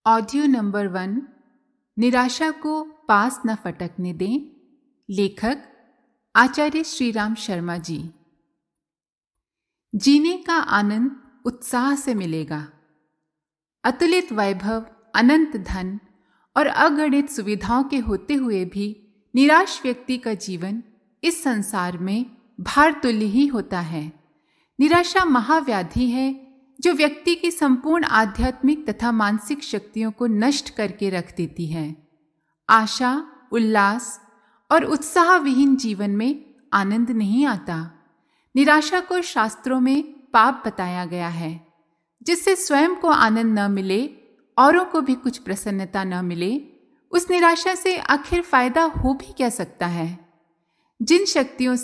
Audio number 1। निराशा को पास न फटकने दें। लेखक आचार्य श्रीराम शर्मा जी। जीने का आनंद उत्साह से मिलेगा। अतुलित वैभव, अनंत धन और अगणित सुविधाओं के होते हुए भी निराश व्यक्ति का जीवन इस संसार में भार तुल्य ही होता है। निराशा महाव्याधि है जो व्यक्ति की संपूर्ण आध्यात्मिक तथा मानसिक शक्तियों को नष्ट करके रख देती है। आशा, उल्लास और उत्साह विहीन जीवन में आनंद नहीं आता। निराशा को शास्त्रों में पाप बताया गया है। जिससे स्वयं को आनंद न मिले, औरों को भी कुछ प्रसन्नता न मिले, उस निराशा से आखिर फायदा हो भी क्या सकता है। जिन शक्तियों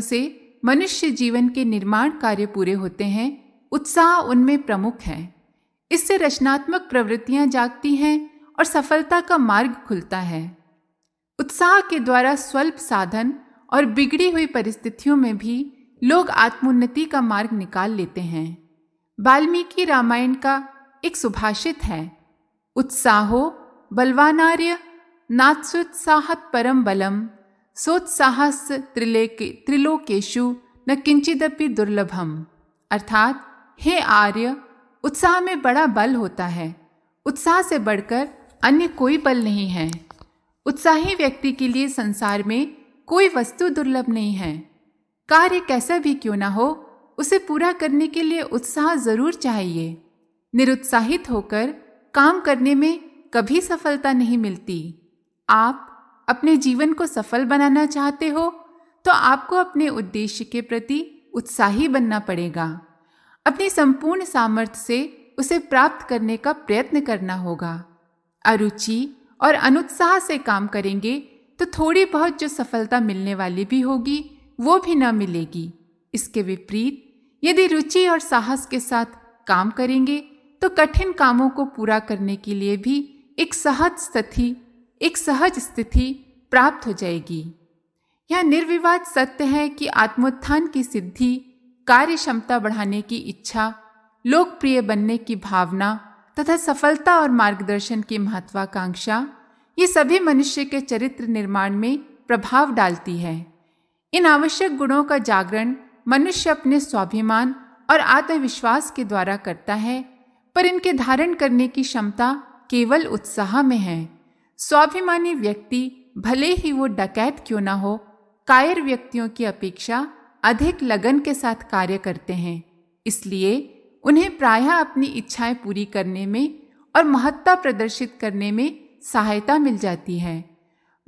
से मनुष्य जीवन के निर्माण कार्य पूरे होते हैं, उत्साह उनमें प्रमुख है। इससे रचनात्मक प्रवृत्तियां जागती हैं और सफलता का मार्ग खुलता है। उत्साह के द्वारा स्वल्प साधन और बिगड़ी हुई परिस्थितियों में भी लोग आत्मोन्नति का मार्ग निकाल लेते हैं। वाल्मीकि रामायण का एक सुभाषित है, उत्साहो बलवानार्य नात्सुत्साहत परम बलम सोत्साहस त्रिलोकेषु न किंचिदपि दुर्लभम। अर्थात, हे आर्य, उत्साह में बड़ा बल होता है। उत्साह से बढ़कर अन्य कोई बल नहीं है। उत्साही व्यक्ति के लिए संसार में कोई वस्तु दुर्लभ नहीं है। कार्य कैसा भी क्यों ना हो, उसे पूरा करने के लिए उत्साह जरूर चाहिए। निरुत्साहित होकर काम करने में कभी सफलता नहीं मिलती। आप अपने जीवन को सफल बनाना चाहते हो तो आपको अपने उद्देश्य के प्रति उत्साही बनना पड़ेगा। अपनी संपूर्ण सामर्थ्य से उसे प्राप्त करने का प्रयत्न करना होगा। अरुचि और अनुत्साह से काम करेंगे तो थोड़ी बहुत जो सफलता मिलने वाली भी होगी वो भी न मिलेगी। इसके विपरीत यदि रुचि और साहस के साथ काम करेंगे तो कठिन कामों को पूरा करने के लिए भी एक सहज स्थिति प्राप्त हो जाएगी। यह निर्विवाद सत्य है कि आत्मोत्थान की सिद्धि, कार्य क्षमता बढ़ाने की इच्छा, लोकप्रिय बनने की भावना तथा सफलता और मार्गदर्शन की महत्वाकांक्षा, ये सभी मनुष्य के चरित्र निर्माण में प्रभाव डालती है। इन आवश्यक गुणों का जागरण मनुष्य अपने स्वाभिमान और आत्मविश्वास के द्वारा करता है, पर इनके धारण करने की क्षमता केवल उत्साह में है। स्वाभिमानी व्यक्ति, भले ही वो डकैत क्यों ना हो, कायर व्यक्तियों की अपेक्षा अधिक लगन के साथ कार्य करते हैं। इसलिए उन्हें प्रायः अपनी इच्छाएं पूरी करने में और महत्ता प्रदर्शित करने में सहायता मिल जाती है।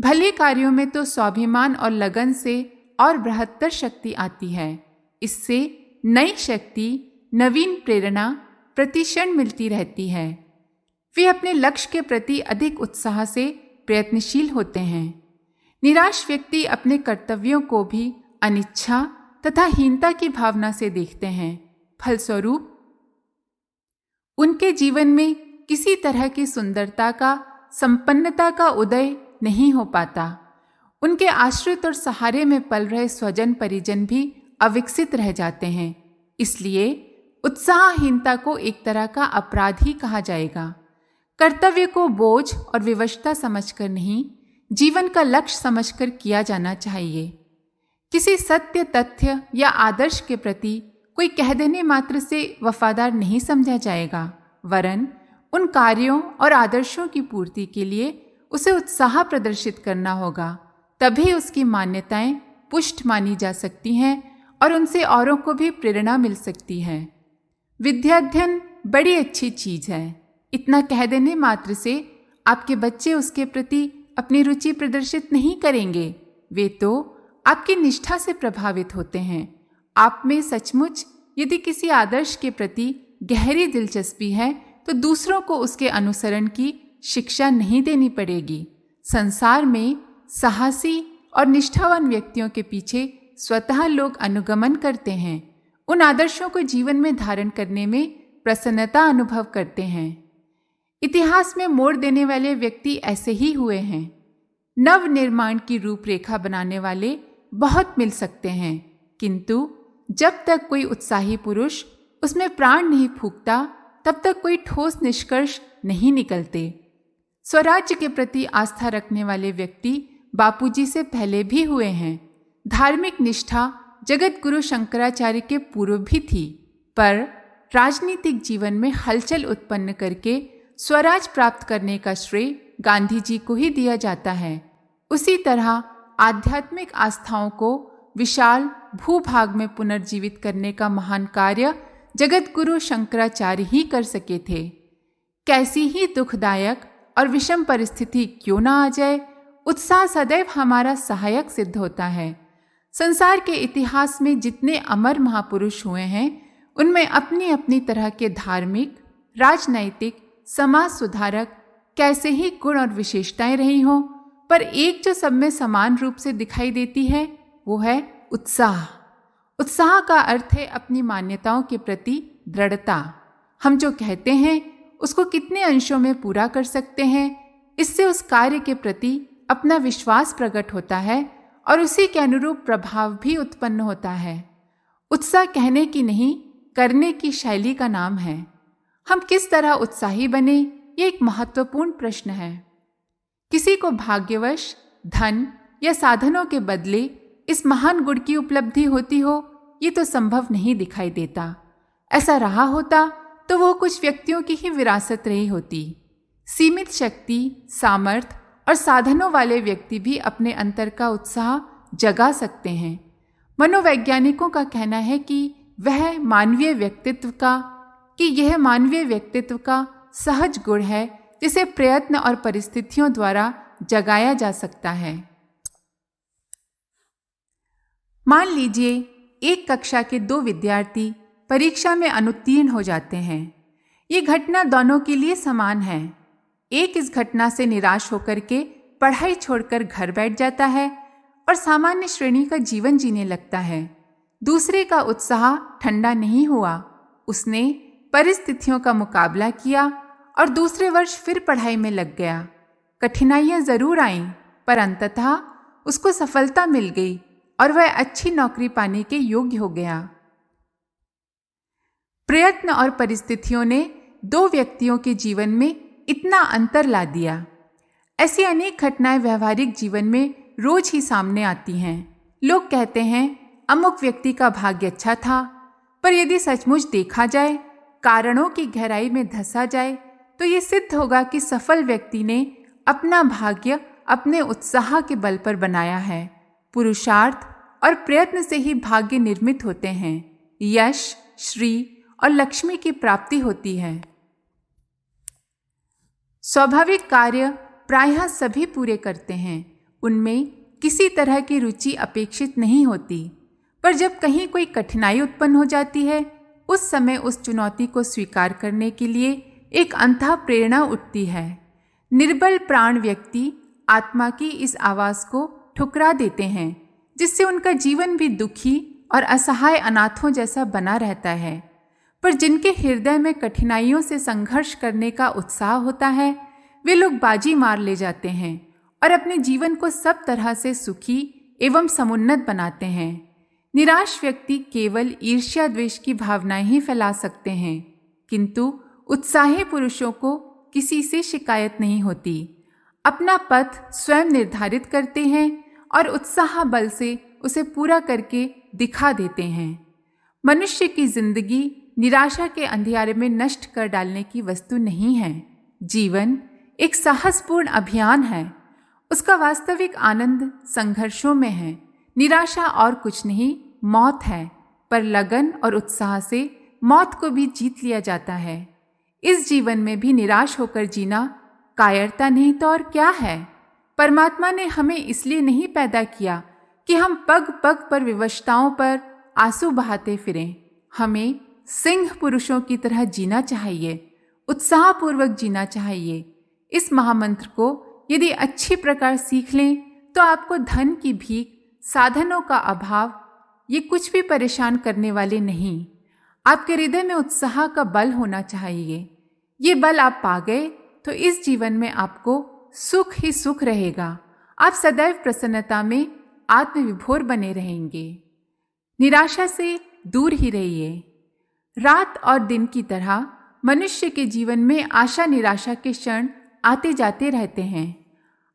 भले कार्यों में तो स्वाभिमान और लगन से और बृहत्तर शक्ति आती है। इससे नई शक्ति, नवीन प्रेरणा प्रतिक्षण मिलती रहती है। वे अपने लक्ष्य के प्रति अधिक उत्साह से प्रयत्नशील होते हैं। निराश व्यक्ति अपने कर्तव्यों को भी अनिच्छा तथा हीनता की भावना से देखते हैं। फलस्वरूप उनके जीवन में किसी तरह की सुंदरता का, संपन्नता का उदय नहीं हो पाता। उनके आश्रित और सहारे में पल रहे स्वजन परिजन भी अविकसित रह जाते हैं। इसलिए उत्साहहीनता को एक तरह का अपराध ही कहा जाएगा। कर्तव्य को बोझ और विवशता समझकर नहीं, जीवन का लक्ष्य समझकर किया जाना चाहिए। किसी सत्य, तथ्य या आदर्श के प्रति कोई कह देने मात्र से वफादार नहीं समझा जाएगा, वरन उन कार्यों और आदर्शों की पूर्ति के लिए उसे उत्साह प्रदर्शित करना होगा। तभी उसकी मान्यताएं पुष्ट मानी जा सकती हैं और उनसे औरों को भी प्रेरणा मिल सकती है। विद्याध्ययन बड़ी अच्छी चीज है। इतना कह देने मात्र से आपके बच्चे उसके प्रति अपनी रुचि प्रदर्शित नहीं करेंगे। वे तो आपकी निष्ठा से प्रभावित होते हैं। आप में सचमुच यदि किसी आदर्श के प्रति गहरी दिलचस्पी है तो दूसरों को उसके अनुसरण की शिक्षा नहीं देनी पड़ेगी। संसार में साहसी और निष्ठावान व्यक्तियों के पीछे स्वतः लोग अनुगमन करते हैं। उन आदर्शों को जीवन में धारण करने में प्रसन्नता अनुभव करते हैं। इतिहास में मोड़ देने वाले व्यक्ति ऐसे ही हुए हैं। नव निर्माण की रूपरेखा बनाने वाले बहुत मिल सकते हैं, किंतु जब तक कोई उत्साही पुरुष उसमें प्राण नहीं फूंकता तब तक कोई ठोस निष्कर्ष नहीं निकलते। स्वराज्य के प्रति आस्था रखने वाले व्यक्ति बापूजी से पहले भी हुए हैं। धार्मिक निष्ठा जगत गुरु शंकराचार्य के पूर्व भी थी, पर राजनीतिक जीवन में हलचल उत्पन्न करके स्वराज प्राप्त करने का श्रेय गांधी जी को ही दिया जाता है। उसी तरह आध्यात्मिक आस्थाओं को विशाल भूभाग में पुनर्जीवित करने का महान कार्य जगत गुरु शंकराचार्य ही कर सके थे। कैसी ही दुखदायक और विषम परिस्थिति क्यों ना आ जाए, उत्साह सदैव हमारा सहायक सिद्ध होता है। संसार के इतिहास में जितने अमर महापुरुष हुए हैं, उनमें अपनी अपनी तरह के धार्मिक, राजनैतिक, समाज सुधारक कैसे ही गुण और विशेषताएं रही हों, पर एक जो सब में समान रूप से दिखाई देती है वो है उत्साह। उत्साह का अर्थ है अपनी मान्यताओं के प्रति दृढ़ता। हम जो कहते हैं उसको कितने अंशों में पूरा कर सकते हैं, इससे उस कार्य के प्रति अपना विश्वास प्रकट होता है और उसी के अनुरूप प्रभाव भी उत्पन्न होता है। उत्साह कहने की नहीं, करने की शैली का नाम है। हम किस तरह उत्साही बने, ये एक महत्वपूर्ण प्रश्न है। किसी को भाग्यवश धन या साधनों के बदले इस महान गुण की उपलब्धि होती हो, ये तो संभव नहीं दिखाई देता। ऐसा रहा होता तो वो कुछ व्यक्तियों की ही विरासत रही होती। सीमित शक्ति, सामर्थ्य और साधनों वाले व्यक्ति भी अपने अंतर का उत्साह जगा सकते हैं। मनोवैज्ञानिकों का कहना है कि यह मानवीय व्यक्तित्व का सहज गुण है, जिसे प्रयत्न और परिस्थितियों द्वारा जगाया जा सकता है। मान लीजिए एक कक्षा के 2 विद्यार्थी परीक्षा में अनुत्तीर्ण हो जाते हैं। ये घटना दोनों के लिए समान है। एक इस घटना से निराश होकर के पढ़ाई छोड़कर घर बैठ जाता है और सामान्य श्रेणी का जीवन जीने लगता है। दूसरे का उत्साह ठंडा नहीं हुआ। उसने परिस्थितियों का मुकाबला किया और दूसरे वर्ष फिर पढ़ाई में लग गया। कठिनाइयां जरूर आईं, पर अंततः उसको सफलता मिल गई और वह अच्छी नौकरी पाने के योग्य हो गया। प्रयत्न और परिस्थितियों ने 2 व्यक्तियों के जीवन में इतना अंतर ला दिया। ऐसी अनेक घटनाएं व्यवहारिक जीवन में रोज ही सामने आती हैं। लोग कहते हैं अमुक व्यक्ति का भाग्य अच्छा था, पर यदि सचमुच देखा जाए, कारणों की गहराई में धंसा जाए, तो ये सिद्ध होगा कि सफल व्यक्ति ने अपना भाग्य अपने उत्साह के बल पर बनाया है। पुरुषार्थ और प्रयत्न से ही भाग्य निर्मित होते हैं। यश, श्री और लक्ष्मी की प्राप्ति होती है। स्वाभाविक कार्य प्रायः सभी पूरे करते हैं, उनमें किसी तरह की रुचि अपेक्षित नहीं होती, पर जब कहीं कोई कठिनाई उत्पन्न हो जाती है, उस समय उस चुनौती को स्वीकार करने के लिए एक अथाह प्रेरणा उठती है। निर्बल प्राण व्यक्ति आत्मा की इस आवाज को ठुकरा देते हैं, जिससे उनका जीवन भी दुखी और असहाय अनाथों जैसा बना रहता है। पर जिनके हृदय में कठिनाइयों से संघर्ष करने का उत्साह होता है, वे लोग बाजी मार ले जाते हैं और अपने जीवन को सब तरह से सुखी एवं समुन्नत बनाते हैं। निराश व्यक्ति केवल ईर्ष्या द्वेष की भावनाएं ही फैला सकते हैं, किंतु उत्साही पुरुषों को किसी से शिकायत नहीं होती। अपना पथ स्वयं निर्धारित करते हैं और उत्साह बल से उसे पूरा करके दिखा देते हैं। मनुष्य की जिंदगी निराशा के अंधियारे में नष्ट कर डालने की वस्तु नहीं है। जीवन एक साहसपूर्ण अभियान है। उसका वास्तविक आनंद संघर्षों में है। निराशा और कुछ नहीं, मौत है, पर लगन और उत्साह से मौत को भी जीत लिया जाता है। इस जीवन में भी निराश होकर जीना कायरता नहीं तो और क्या है। परमात्मा ने हमें इसलिए नहीं पैदा किया कि हम पग पग पर विवशताओं पर आंसू बहाते फिरें। हमें सिंह पुरुषों की तरह जीना चाहिए, उत्साहपूर्वक जीना चाहिए। इस महामंत्र को यदि अच्छी प्रकार सीख लें तो आपको धन की भीख, साधनों का अभाव, ये कुछ भी परेशान करने वाले नहीं। आपके हृदय में उत्साह का बल होना चाहिए। ये बल आप पा गए तो इस जीवन में आपको सुख ही सुख रहेगा। आप सदैव प्रसन्नता में आत्मविभोर बने रहेंगे। निराशा से दूर ही रहिए। रात और दिन की तरह मनुष्य के जीवन में आशा निराशा के क्षण आते जाते रहते हैं।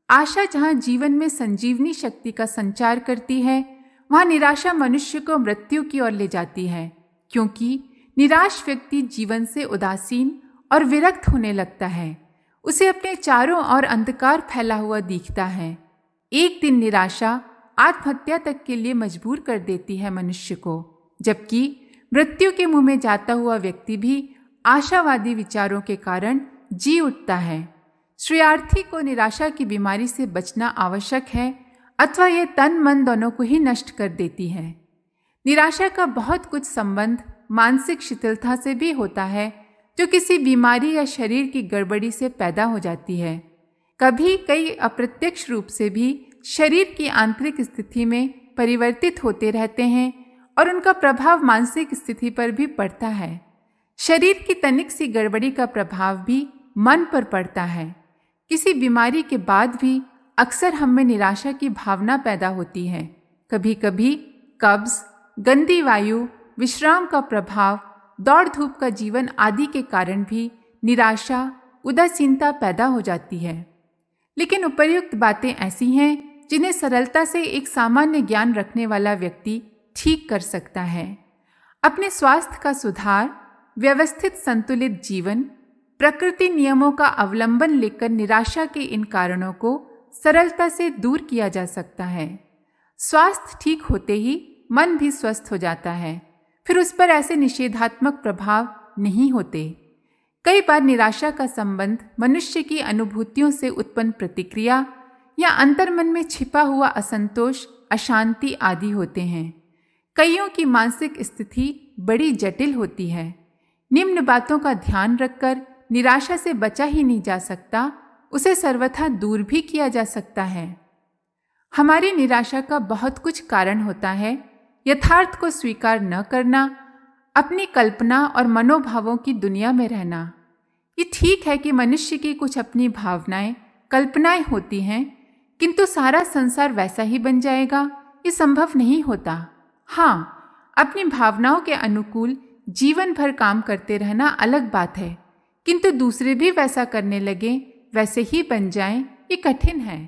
आशा जहाँ जीवन में संजीवनी शक्ति का संचार करती है, वहाँ निराशा मनुष्य को मृत्यु की ओर ले जाती है, क्योंकि निराश व्यक्ति जीवन से उदासीन और विरक्त होने लगता है। उसे अपने चारों ओर अंधकार फैला हुआ दिखता है। एक दिन निराशा आत्महत्या तक के लिए मजबूर कर देती है मनुष्य को, जबकि मृत्यु के मुंह में जाता हुआ व्यक्ति भी आशावादी विचारों के कारण जी उठता है। श्रेयार्थी को निराशा की बीमारी से बचना आवश्यक है, अथवा यह तन मन दोनों को ही नष्ट कर देती है। निराशा का बहुत कुछ संबंध मानसिक शिथिलता से भी होता है, जो किसी बीमारी या शरीर की गड़बड़ी से पैदा हो जाती है। कभी कई अप्रत्यक्ष रूप से भी शरीर की आंतरिक स्थिति में परिवर्तित होते रहते हैं और उनका प्रभाव मानसिक स्थिति पर भी पड़ता है। शरीर की तनिक सी गड़बड़ी का प्रभाव भी मन पर पड़ता है। किसी बीमारी के बाद भी अक्सर हम में निराशा की भावना पैदा होती है। कभी कभी कब्ज, गंदी वायु, विश्राम का प्रभाव, दौड़ धूप का जीवन आदि के कारण भी निराशा, उदासीनता पैदा हो जाती है। लेकिन उपर्युक्त बातें ऐसी हैं जिन्हें सरलता से एक सामान्य ज्ञान रखने वाला व्यक्ति ठीक कर सकता है। अपने स्वास्थ्य का सुधार, व्यवस्थित संतुलित जीवन, प्रकृति नियमों का अवलंबन लेकर निराशा के इन कारणों को सरलता से दूर किया जा सकता है। स्वास्थ्य ठीक होते ही मन भी स्वस्थ हो जाता है, फिर उस पर ऐसे निषेधात्मक प्रभाव नहीं होते। कई बार निराशा का संबंध मनुष्य की अनुभूतियों से उत्पन्न प्रतिक्रिया या अंतर्मन में छिपा हुआ असंतोष, अशांति आदि होते हैं। कईयों की मानसिक स्थिति बड़ी जटिल होती है। निम्न बातों का ध्यान रखकर निराशा से बचा ही नहीं जा सकता, उसे सर्वथा दूर भी किया जा सकता है। हमारी निराशा का बहुत कुछ कारण होता है। यथार्थ को स्वीकार न करना, अपनी कल्पना और मनोभावों की दुनिया में रहना। ये ठीक है कि मनुष्य की कुछ अपनी भावनाएं, कल्पनाएं होती हैं, किंतु सारा संसार वैसा ही बन जाएगा, ये संभव नहीं होता। हाँ, अपनी भावनाओं के अनुकूल जीवन भर काम करते रहना अलग बात है, किंतु दूसरे भी वैसा करने लगे, वैसे ही बन जाएं, ये कठिन है।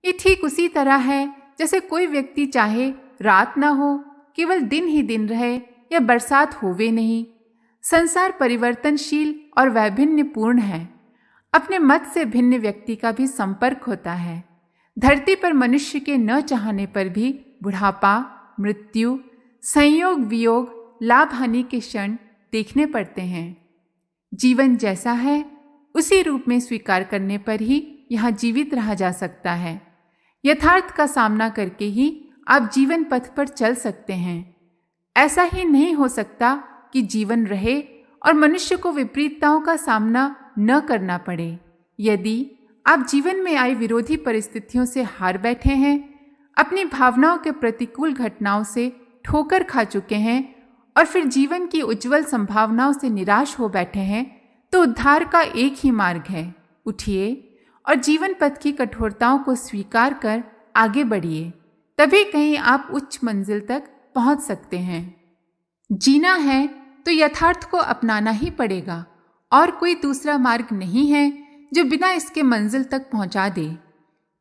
ये ठीक उसी तरह है जैसे कोई व्यक्ति चाहे रात ना हो, केवल दिन ही दिन रहे, या बरसात होवे नहीं। संसार परिवर्तनशील और वैभिन्नपूर्ण है। अपने मत से भिन्न व्यक्ति का भी संपर्क होता है। धरती पर मनुष्य के न चाहने पर भी बुढ़ापा, मृत्यु, संयोग वियोग, लाभ हानि के क्षण देखने पड़ते हैं। जीवन जैसा है उसी रूप में स्वीकार करने पर ही यहाँ जीवित रहा जा सकता है। यथार्थ का सामना करके ही आप जीवन पथ पर चल सकते हैं। ऐसा ही नहीं हो सकता कि जीवन रहे और मनुष्य को विपरीतताओं का सामना न करना पड़े। यदि आप जीवन में आई विरोधी परिस्थितियों से हार बैठे हैं, अपनी भावनाओं के प्रतिकूल घटनाओं से ठोकर खा चुके हैं और फिर जीवन की उज्जवल संभावनाओं से निराश हो बैठे हैं, तो उद्धार का एक ही मार्ग है। उठिए और जीवन पथ की कठोरताओं को स्वीकार कर आगे बढ़िए, तभी कहीं आप उच्च मंजिल तक पहुंच सकते हैं। जीना है तो यथार्थ को अपनाना ही पड़ेगा, और कोई दूसरा मार्ग नहीं है जो बिना इसके मंजिल तक पहुंचा दे।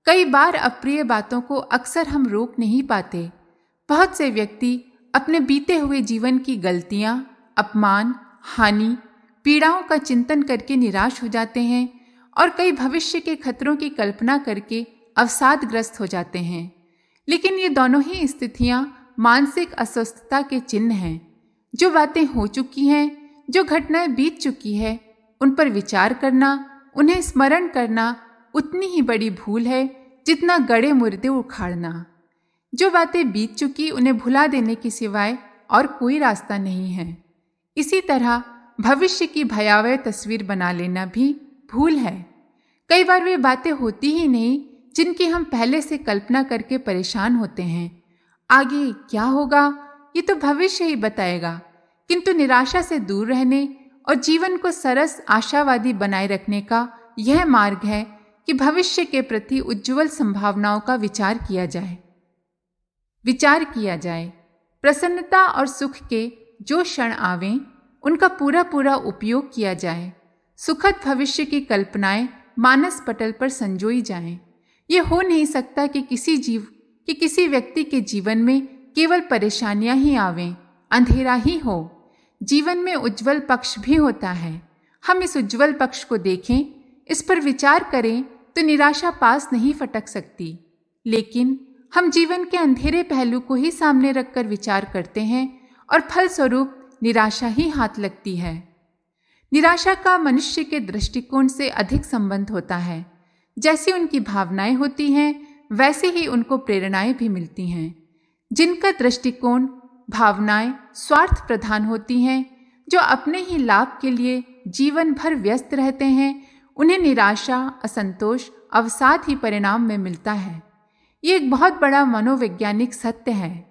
कई बार अप्रिय बातों को अक्सर हम रोक नहीं पाते। बहुत से व्यक्ति अपने बीते हुए जीवन की गलतियां, अपमान, हानि, पीड़ाओं का चिंतन करके निराश हो जाते हैं और कई भविष्य के खतरों की कल्पना करके अवसादग्रस्त हो जाते हैं। लेकिन ये दोनों ही स्थितियां मानसिक अस्वस्थता के चिन्ह हैं। जो बातें हो चुकी हैं, जो घटनाएं बीत चुकी है, उन पर विचार करना, उन्हें स्मरण करना उतनी ही बड़ी भूल है जितना गड़े मुर्दे उखाड़ना। जो बातें बीत चुकी उन्हें भुला देने की सिवाय और कोई रास्ता नहीं है। इसी तरह भविष्य की भयावह तस्वीर बना लेना भी भूल है। कई बार वे बातें होती ही नहीं जिनकी हम पहले से कल्पना करके परेशान होते हैं। आगे क्या होगा ये तो भविष्य ही बताएगा, किंतु निराशा से दूर रहने और जीवन को सरस आशावादी बनाए रखने का यह मार्ग है कि भविष्य के प्रति उज्जवल संभावनाओं का विचार किया जाए। प्रसन्नता और सुख के जो क्षण आवें उनका पूरा पूरा उपयोग किया जाए, सुखद भविष्य की कल्पनाएं मानस पटल पर संजोई जाएं। ये हो नहीं सकता कि किसी व्यक्ति के जीवन में केवल परेशानियां ही आवें, अंधेरा ही हो। जीवन में उज्जवल पक्ष भी होता है। हम इस उज्जवल पक्ष को देखें, इस पर विचार करें तो निराशा पास नहीं फटक सकती। लेकिन हम जीवन के अंधेरे पहलू को ही सामने रखकर विचार करते हैं और फलस्वरूप निराशा ही हाथ लगती है। निराशा का मनुष्य के दृष्टिकोण से अधिक संबंध होता है। जैसी उनकी भावनाएं होती हैं, वैसे ही उनको प्रेरणाएं भी मिलती हैं। जिनका दृष्टिकोण, भावनाएं स्वार्थ प्रधान होती हैं, जो अपने ही लाभ के लिए जीवन भर व्यस्त रहते हैं, उन्हें निराशा, असंतोष, अवसाद ही परिणाम में मिलता है। ये एक बहुत बड़ा मनोवैज्ञानिक सत्य है।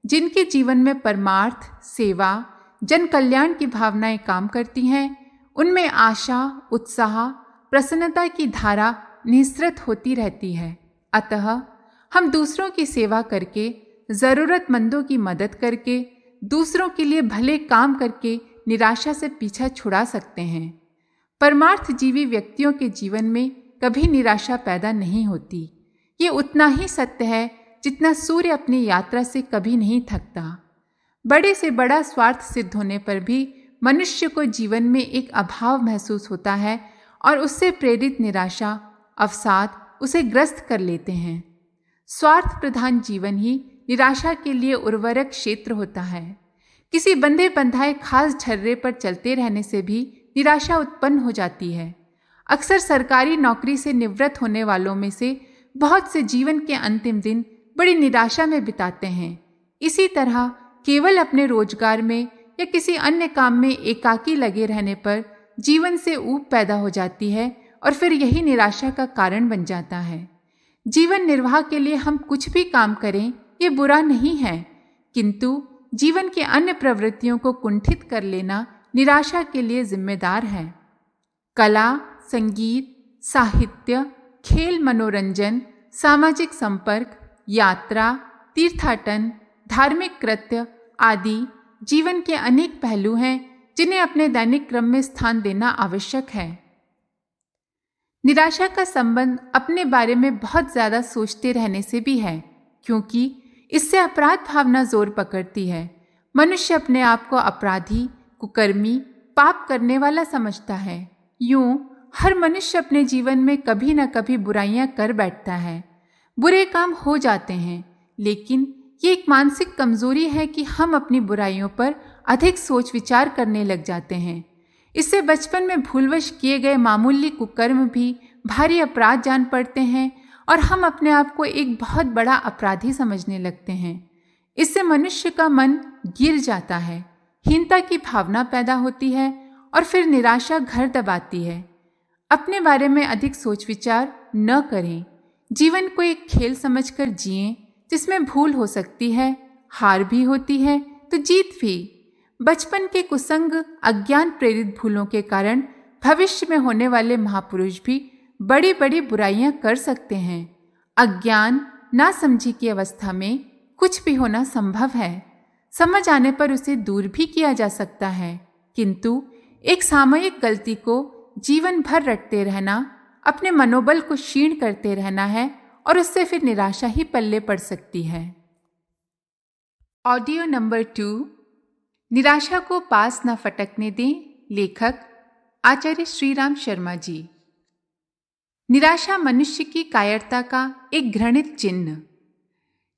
जिनके जीवन में परमार्थ, सेवा, जन कल्याण की भावनाएं काम करती हैं, उनमें आशा, उत्साह, प्रसन्नता की धारा निःसृत होती रहती है। अतः हम दूसरों की सेवा करके, ज़रूरतमंदों की मदद करके, दूसरों के लिए भले काम करके निराशा से पीछा छुड़ा सकते हैं। परमार्थजीवी व्यक्तियों के जीवन में कभी निराशा पैदा नहीं होती। ये उतना ही सत्य है जितना सूर्य अपनी यात्रा से कभी नहीं थकता। बड़े से बड़ा स्वार्थ सिद्ध होने पर भी मनुष्य को जीवन में एक अभाव महसूस होता है और उससे प्रेरित निराशा, अवसाद उसे ग्रस्त कर लेते हैं। स्वार्थ प्रधान जीवन ही निराशा के लिए उर्वरक क्षेत्र होता है। किसी बंधे बंधाए खास छर्रे पर चलते रहने से भी निराशा उत्पन्न हो जाती है। अक्सर सरकारी नौकरी से निवृत्त होने वालों में से बहुत से जीवन के अंतिम दिन बड़ी निराशा में बिताते हैं। इसी तरह केवल अपने रोजगार में या किसी अन्य काम में एकाकी लगे रहने पर जीवन से ऊब पैदा हो जाती है और फिर यही निराशा का कारण बन जाता है। जीवन निर्वाह के लिए हम कुछ भी काम करें, ये बुरा नहीं है, किंतु जीवन के अन्य प्रवृत्तियों को कुंठित कर लेना निराशा के लिए जिम्मेदार है। कला, संगीत, साहित्य, खेल, मनोरंजन, सामाजिक संपर्क, यात्रा, तीर्थाटन, धार्मिक कृत्य आदि जीवन के अनेक पहलू हैं जिन्हें अपने दैनिक क्रम में स्थान देना आवश्यक है। निराशा का संबंध अपने बारे में बहुत ज़्यादा सोचते रहने से भी है, क्योंकि इससे अपराध भावना जोर पकड़ती है। मनुष्य अपने आप को अपराधी, कुकर्मी, पाप करने वाला समझता है। यूं हर मनुष्य अपने जीवन में कभी न कभी बुराइयां कर बैठता है। बुरे काम हो जाते हैं, लेकिन ये एक मानसिक कमजोरी है कि हम अपनी बुराइयों पर अधिक सोच विचार करने लग जाते हैं। इससे बचपन में भूलवश किए गए मामूली कुकर्म भी भारी अपराध जान पड़ते हैं और हम अपने आप को एक बहुत बड़ा अपराधी समझने लगते हैं। इससे मनुष्य का मन गिर जाता है, हीनता की भावना पैदा होती है और फिर निराशा घर दबाती है। अपने बारे में अधिक सोच विचार न करें। जीवन को एक खेल समझकर जिएं, जिसमें भूल हो सकती है, हार भी होती है तो जीत भी। बचपन के कुसंग, अज्ञान प्रेरित भूलों के कारण भविष्य में होने वाले महापुरुष भी बड़ी बड़ी बुराइयां कर सकते हैं। अज्ञान, नासमझी की अवस्था में कुछ भी होना संभव है। समझ आने पर उसे दूर भी किया जा सकता है, किंतु एक सामयिक गलती को जीवन भर रटते रहना, अपने मनोबल को क्षीण करते रहना है और उससे फिर निराशा ही पल्ले पड़ सकती है। ऑडियो नंबर 2, निराशा को पास न फटकने दें। लेखक आचार्य श्रीराम शर्मा जी। निराशा मनुष्य की कायरता का एक घृणित चिन्ह।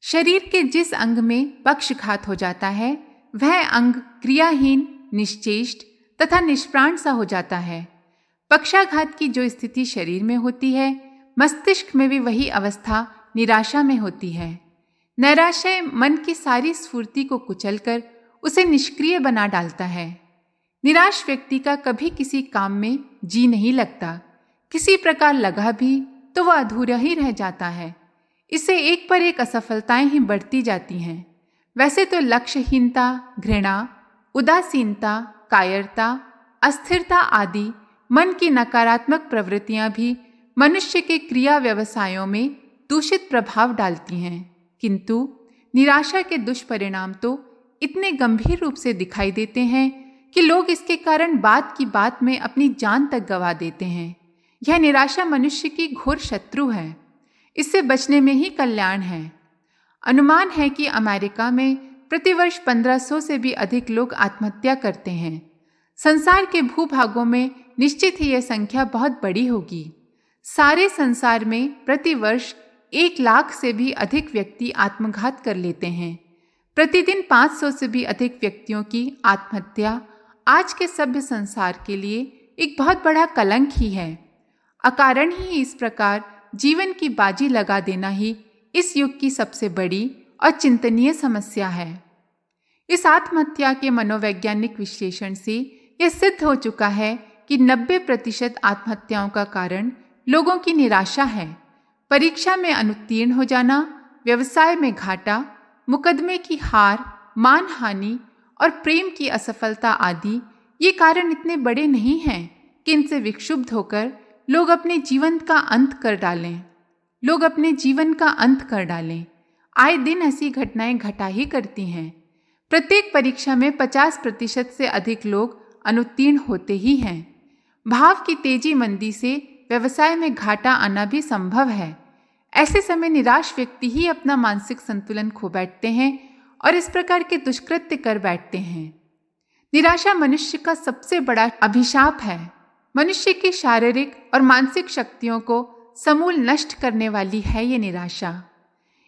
शरीर के जिस अंग में पक्षघात हो जाता है, वह अंग क्रियाहीन, निश्चेष्ट तथा निष्प्राण सा हो जाता है। पक्षाघात की जो स्थिति शरीर में होती है, मस्तिष्क में भी वही अवस्था निराशा में होती है। नैराश्य मन की सारी स्फूर्ति को कुचलकर उसे निष्क्रिय बना डालता है। निराश व्यक्ति का कभी किसी काम में जी नहीं लगता। किसी प्रकार लगा भी तो वह अधूरा ही रह जाता है। इससे एक पर एक असफलताएं ही बढ़ती जाती हैं। वैसे तो लक्ष्यहीनता, घृणा, उदासीनता, कायरता, अस्थिरता आदि मन की नकारात्मक प्रवृत्तियां भी मनुष्य के क्रिया व्यवसायों में दूषित प्रभाव डालती हैं, किंतु निराशा के दुष्परिणाम तो इतने गंभीर रूप से दिखाई देते हैं कि लोग इसके कारण बात की बात में अपनी जान तक गंवा देते हैं। यह निराशा मनुष्य की घोर शत्रु है। इससे बचने में ही कल्याण है। अनुमान है कि अमेरिका में प्रतिवर्ष 1500 से भी अधिक लोग आत्महत्या करते हैं। संसार के भूभागों में निश्चित ही यह संख्या बहुत बड़ी होगी। सारे संसार में प्रतिवर्ष 1 लाख से भी अधिक व्यक्ति आत्मघात कर लेते हैं। प्रतिदिन 500 से भी अधिक व्यक्तियों की आत्महत्या आज के सभ्य संसार के लिए एक बहुत बड़ा कलंक ही है। अकारण ही इस प्रकार जीवन की बाजी लगा देना ही इस युग की सबसे बड़ी और चिंतनीय समस्या है। इस आत्महत्या के मनोवैज्ञानिक विश्लेषण से यह सिद्ध हो चुका है कि 90% आत्महत्याओं का कारण लोगों की निराशा है। परीक्षा में अनुत्तीर्ण हो जाना, व्यवसाय में घाटा, मुकदमे की हार, मानहानि और प्रेम की असफलता आदि ये कारण इतने बड़े नहीं हैं कि इनसे विक्षुब्ध होकर लोग अपने जीवन का अंत कर डालें। आए दिन ऐसी घटनाएं घटा ही करती हैं। प्रत्येक परीक्षा में 50% से अधिक लोग अनुत्तीर्ण होते ही हैं। भाव की तेजी मंदी से व्यवसाय में घाटा आना भी संभव है। ऐसे समय निराश व्यक्ति ही अपना मानसिक संतुलन खो बैठते हैं और इस प्रकार के दुष्कृत्य कर बैठते हैं। निराशा मनुष्य का सबसे बड़ा अभिशाप है। मनुष्य की शारीरिक और मानसिक शक्तियों को समूल नष्ट करने वाली है ये निराशा।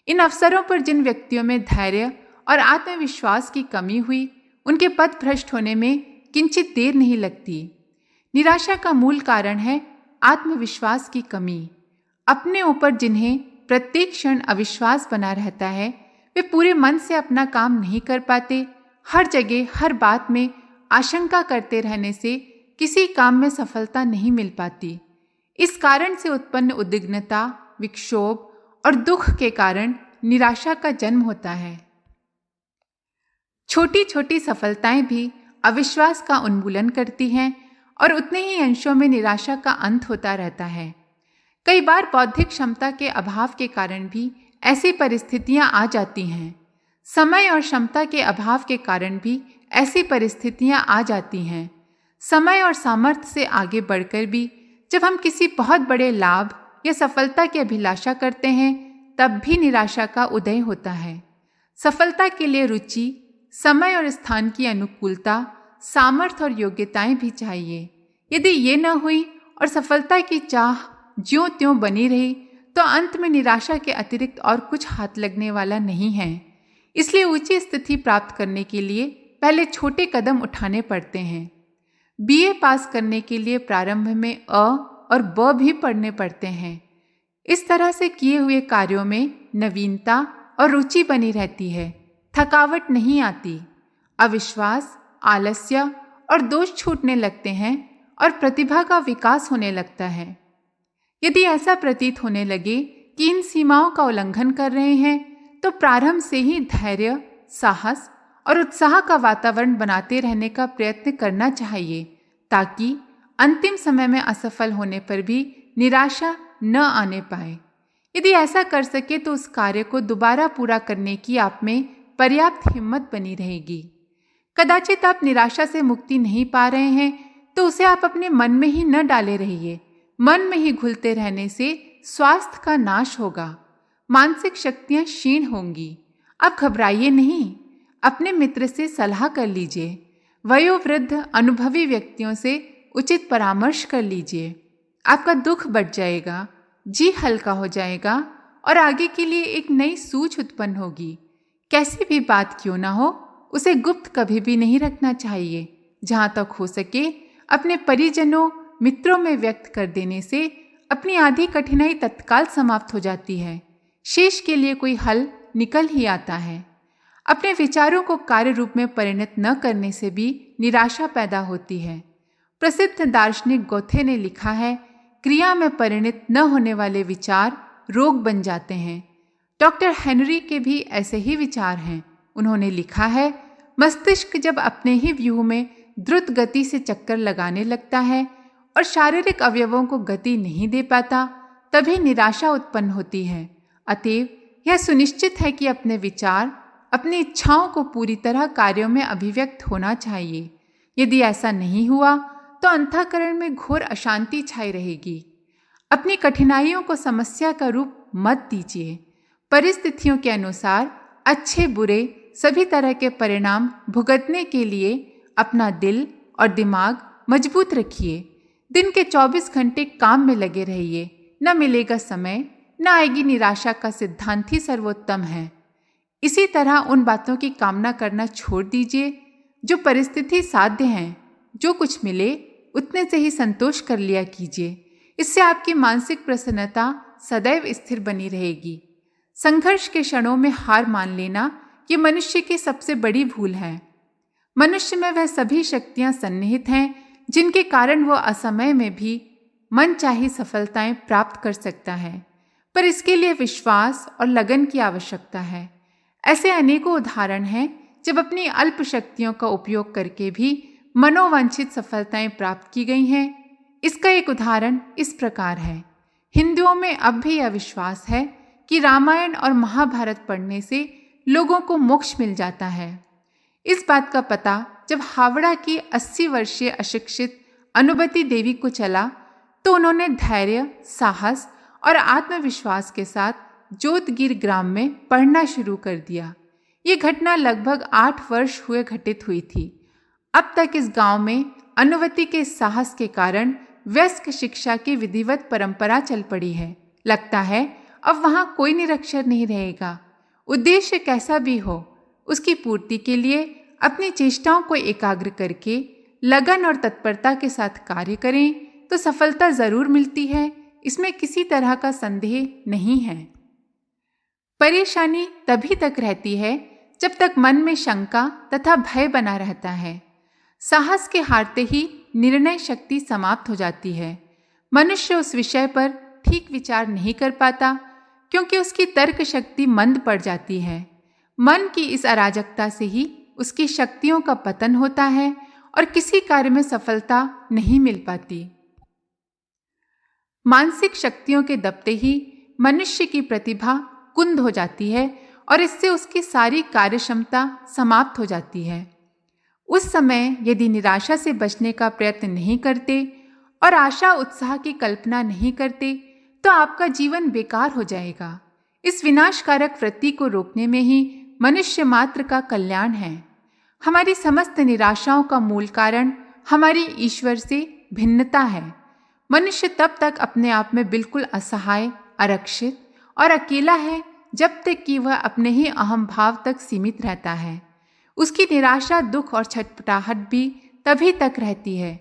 इन अवसरों पर जिन व्यक्तियों में धैर्य और आत्मविश्वास की कमी हुई, उनके पथ भ्रष्ट होने में किंचित देर नहीं लगती। निराशा का मूल कारण है आत्मविश्वास की कमी। अपने ऊपर जिन्हें प्रत्येक क्षण अविश्वास बना रहता है, वे पूरे मन से अपना काम नहीं कर पाते। हर जगह हर बात में आशंका करते रहने से किसी काम में सफलता नहीं मिल पाती। इस कारण से उत्पन्न उद्विग्नता, विक्षोभ और दुख के कारण निराशा का जन्म होता है। छोटी छोटी सफलताएं भी अविश्वास का उन्मूलन करती हैं और उतने ही अंशों में निराशा का अंत होता रहता है। कई बार बौद्धिक क्षमता के अभाव के कारण भी ऐसी परिस्थितियां आ जाती हैं। समय और क्षमता के अभाव के कारण भी ऐसी परिस्थितियां आ जाती हैं। समय और सामर्थ्य से आगे बढ़कर भी जब हम किसी बहुत बड़े लाभ या सफलता की अभिलाषा करते हैं, तब भी निराशा का उदय होता है। सफलता के लिए रुचि, समय और स्थान की अनुकूलता, सामर्थ्य और योग्यताएं भी चाहिए। यदि ये न हुई और सफलता की चाह ज्यों त्यों बनी रही, तो अंत में निराशा के अतिरिक्त और कुछ हाथ लगने वाला नहीं है। इसलिए ऊंची स्थिति प्राप्त करने के लिए पहले छोटे कदम उठाने पड़ते हैं। बीए पास करने के लिए प्रारंभ में अ और ब भी पढ़ने पड़ते हैं। इस तरह से किए हुए कार्यों में नवीनता और रुचि बनी रहती है, थकावट नहीं आती। अविश्वास, आलस्य और दोष छूटने लगते हैं और प्रतिभा का विकास होने लगता है। यदि ऐसा प्रतीत होने लगे कि इन सीमाओं का उल्लंघन कर रहे हैं, तो प्रारंभ से ही धैर्य, साहस और उत्साह का वातावरण बनाते रहने का प्रयत्न करना चाहिए, ताकि अंतिम समय में असफल होने पर भी निराशा न आने पाए। यदि ऐसा कर सके तो उस कार्य को दोबारा पूरा करने की आप में पर्याप्त हिम्मत बनी रहेगी। कदाचित आप निराशा से मुक्ति नहीं पा रहे हैं, तो उसे आप अपने मन में ही न डाले रहिए। मन में ही घुलते रहने से स्वास्थ्य का नाश होगा, मानसिक शक्तियां क्षीण होंगी। अब घबराइए नहीं, अपने मित्र से सलाह कर लीजिए। वयोवृद्ध अनुभवी व्यक्तियों से उचित परामर्श कर लीजिए। आपका दुख बढ़ जाएगा, जी हल्का हो जाएगा और आगे के लिए एक नई सूझ उत्पन्न होगी। कैसी भी बात क्यों ना हो, उसे गुप्त कभी भी नहीं रखना चाहिए। जहां तक हो सके अपने परिजनों, मित्रों में व्यक्त कर देने से अपनी आधी कठिनाई तत्काल समाप्त हो जाती है। शेष के लिए कोई हल निकल ही आता है। अपने विचारों को कार्य रूप में परिणत न करने से भी निराशा पैदा होती है। प्रसिद्ध दार्शनिक गोथे ने लिखा है, क्रिया में परिणत न होने वाले विचार रोग बन जाते हैं। डॉक्टर हेनरी के भी ऐसे ही विचार हैं। उन्होंने लिखा है, मस्तिष्क जब अपने ही व्यूह में द्रुत गति से चक्कर लगाने लगता है और शारीरिक अवयवों को गति नहीं दे पाता, तभी निराशा उत्पन्न होती है। अतएव यह सुनिश्चित है कि अपने विचार, अपनी इच्छाओं को पूरी तरह कार्यों में अभिव्यक्त होना चाहिए। यदि ऐसा नहीं हुआ तो अंतःकरण में घोर अशांति छाई रहेगी। अपनी कठिनाइयों को समस्या का रूप मत दीजिए। परिस्थितियों के अनुसार अच्छे बुरे सभी तरह के परिणाम भुगतने के लिए अपना दिल और दिमाग मजबूत रखिए। दिन के 24 घंटे काम में लगे रहिए। न मिलेगा समय, न आएगी निराशा का सिद्धांत ही सर्वोत्तम है। इसी तरह उन बातों की कामना करना छोड़ दीजिए जो परिस्थिति साध्य हैं। जो कुछ मिले उतने से ही संतोष कर लिया कीजिए। इससे आपकी मानसिक प्रसन्नता सदैव स्थिर बनी रहेगी। संघर्ष के क्षणों में हार मान लेना ये मनुष्य की सबसे बड़ी भूल है। मनुष्य में वह सभी शक्तियां सन्निहित हैं जिनके कारण वह असमय में भी मनचाही सफलताएं प्राप्त कर सकता है, पर इसके लिए विश्वास और लगन की आवश्यकता है। ऐसे अनेकों उदाहरण हैं जब अपनी अल्प शक्तियों का उपयोग करके भी मनोवांछित सफलताएं प्राप्त की गई हैं। इसका एक उदाहरण इस प्रकार है। हिंदुओं में अब भी यह विश्वास है कि रामायण और महाभारत पढ़ने से लोगों को मोक्ष मिल जाता है। इस बात का पता जब हावड़ा की 80 वर्षीय अशिक्षित अनुबती देवी को चला तो उन्होंने धैर्य, साहस और आत्मविश्वास के साथ जोतगिर ग्राम में पढ़ना शुरू कर दिया। ये घटना लगभग 8 वर्ष हुए घटित हुई थी। अब तक इस गांव में अनुवती के साहस के कारण वयस्क शिक्षा की विधिवत परंपरा चल पड़ी है। लगता है अब वहां कोई निरक्षर नहीं रहेगा। उद्देश्य कैसा भी हो, उसकी पूर्ति के लिए अपनी चेष्टाओं को एकाग्र करके लगन और तत्परता के साथ कार्य करें तो सफलता जरूर मिलती है। इसमें किसी तरह का संदेह नहीं है। परेशानी तभी तक रहती है जब तक मन में शंका तथा भय बना रहता है। साहस के हारते ही निर्णय शक्ति समाप्त हो जाती है। मनुष्य उस विषय पर ठीक विचार नहीं कर पाता क्योंकि उसकी तर्क शक्ति मंद पड़ जाती है। मन की इस अराजकता से ही उसकी शक्तियों का पतन होता है और किसी कार्य में सफलता नहीं मिल पाती। मानसिक शक्तियों के दबते ही मनुष्य की प्रतिभा कुंद हो जाती है और इससे उसकी सारी कार्य क्षमता समाप्त हो जाती है। उस समय यदि निराशा से बचने का प्रयत्न नहीं करते और आशा उत्साह की कल्पना नहीं करते तो आपका जीवन बेकार हो जाएगा। इस विनाशकारक वृत्ति को रोकने में ही मनुष्य मात्र का कल्याण है। हमारी समस्त निराशाओं का मूल कारण हमारी ईश्वर से भिन्नता है। मनुष्य तब तक अपने आप में बिल्कुल असहाय, आरक्षित और अकेला है जब तक कि वह अपने ही अहम भाव तक सीमित रहता है। उसकी निराशा, दुख और छटपटाहट भी तभी तक रहती है।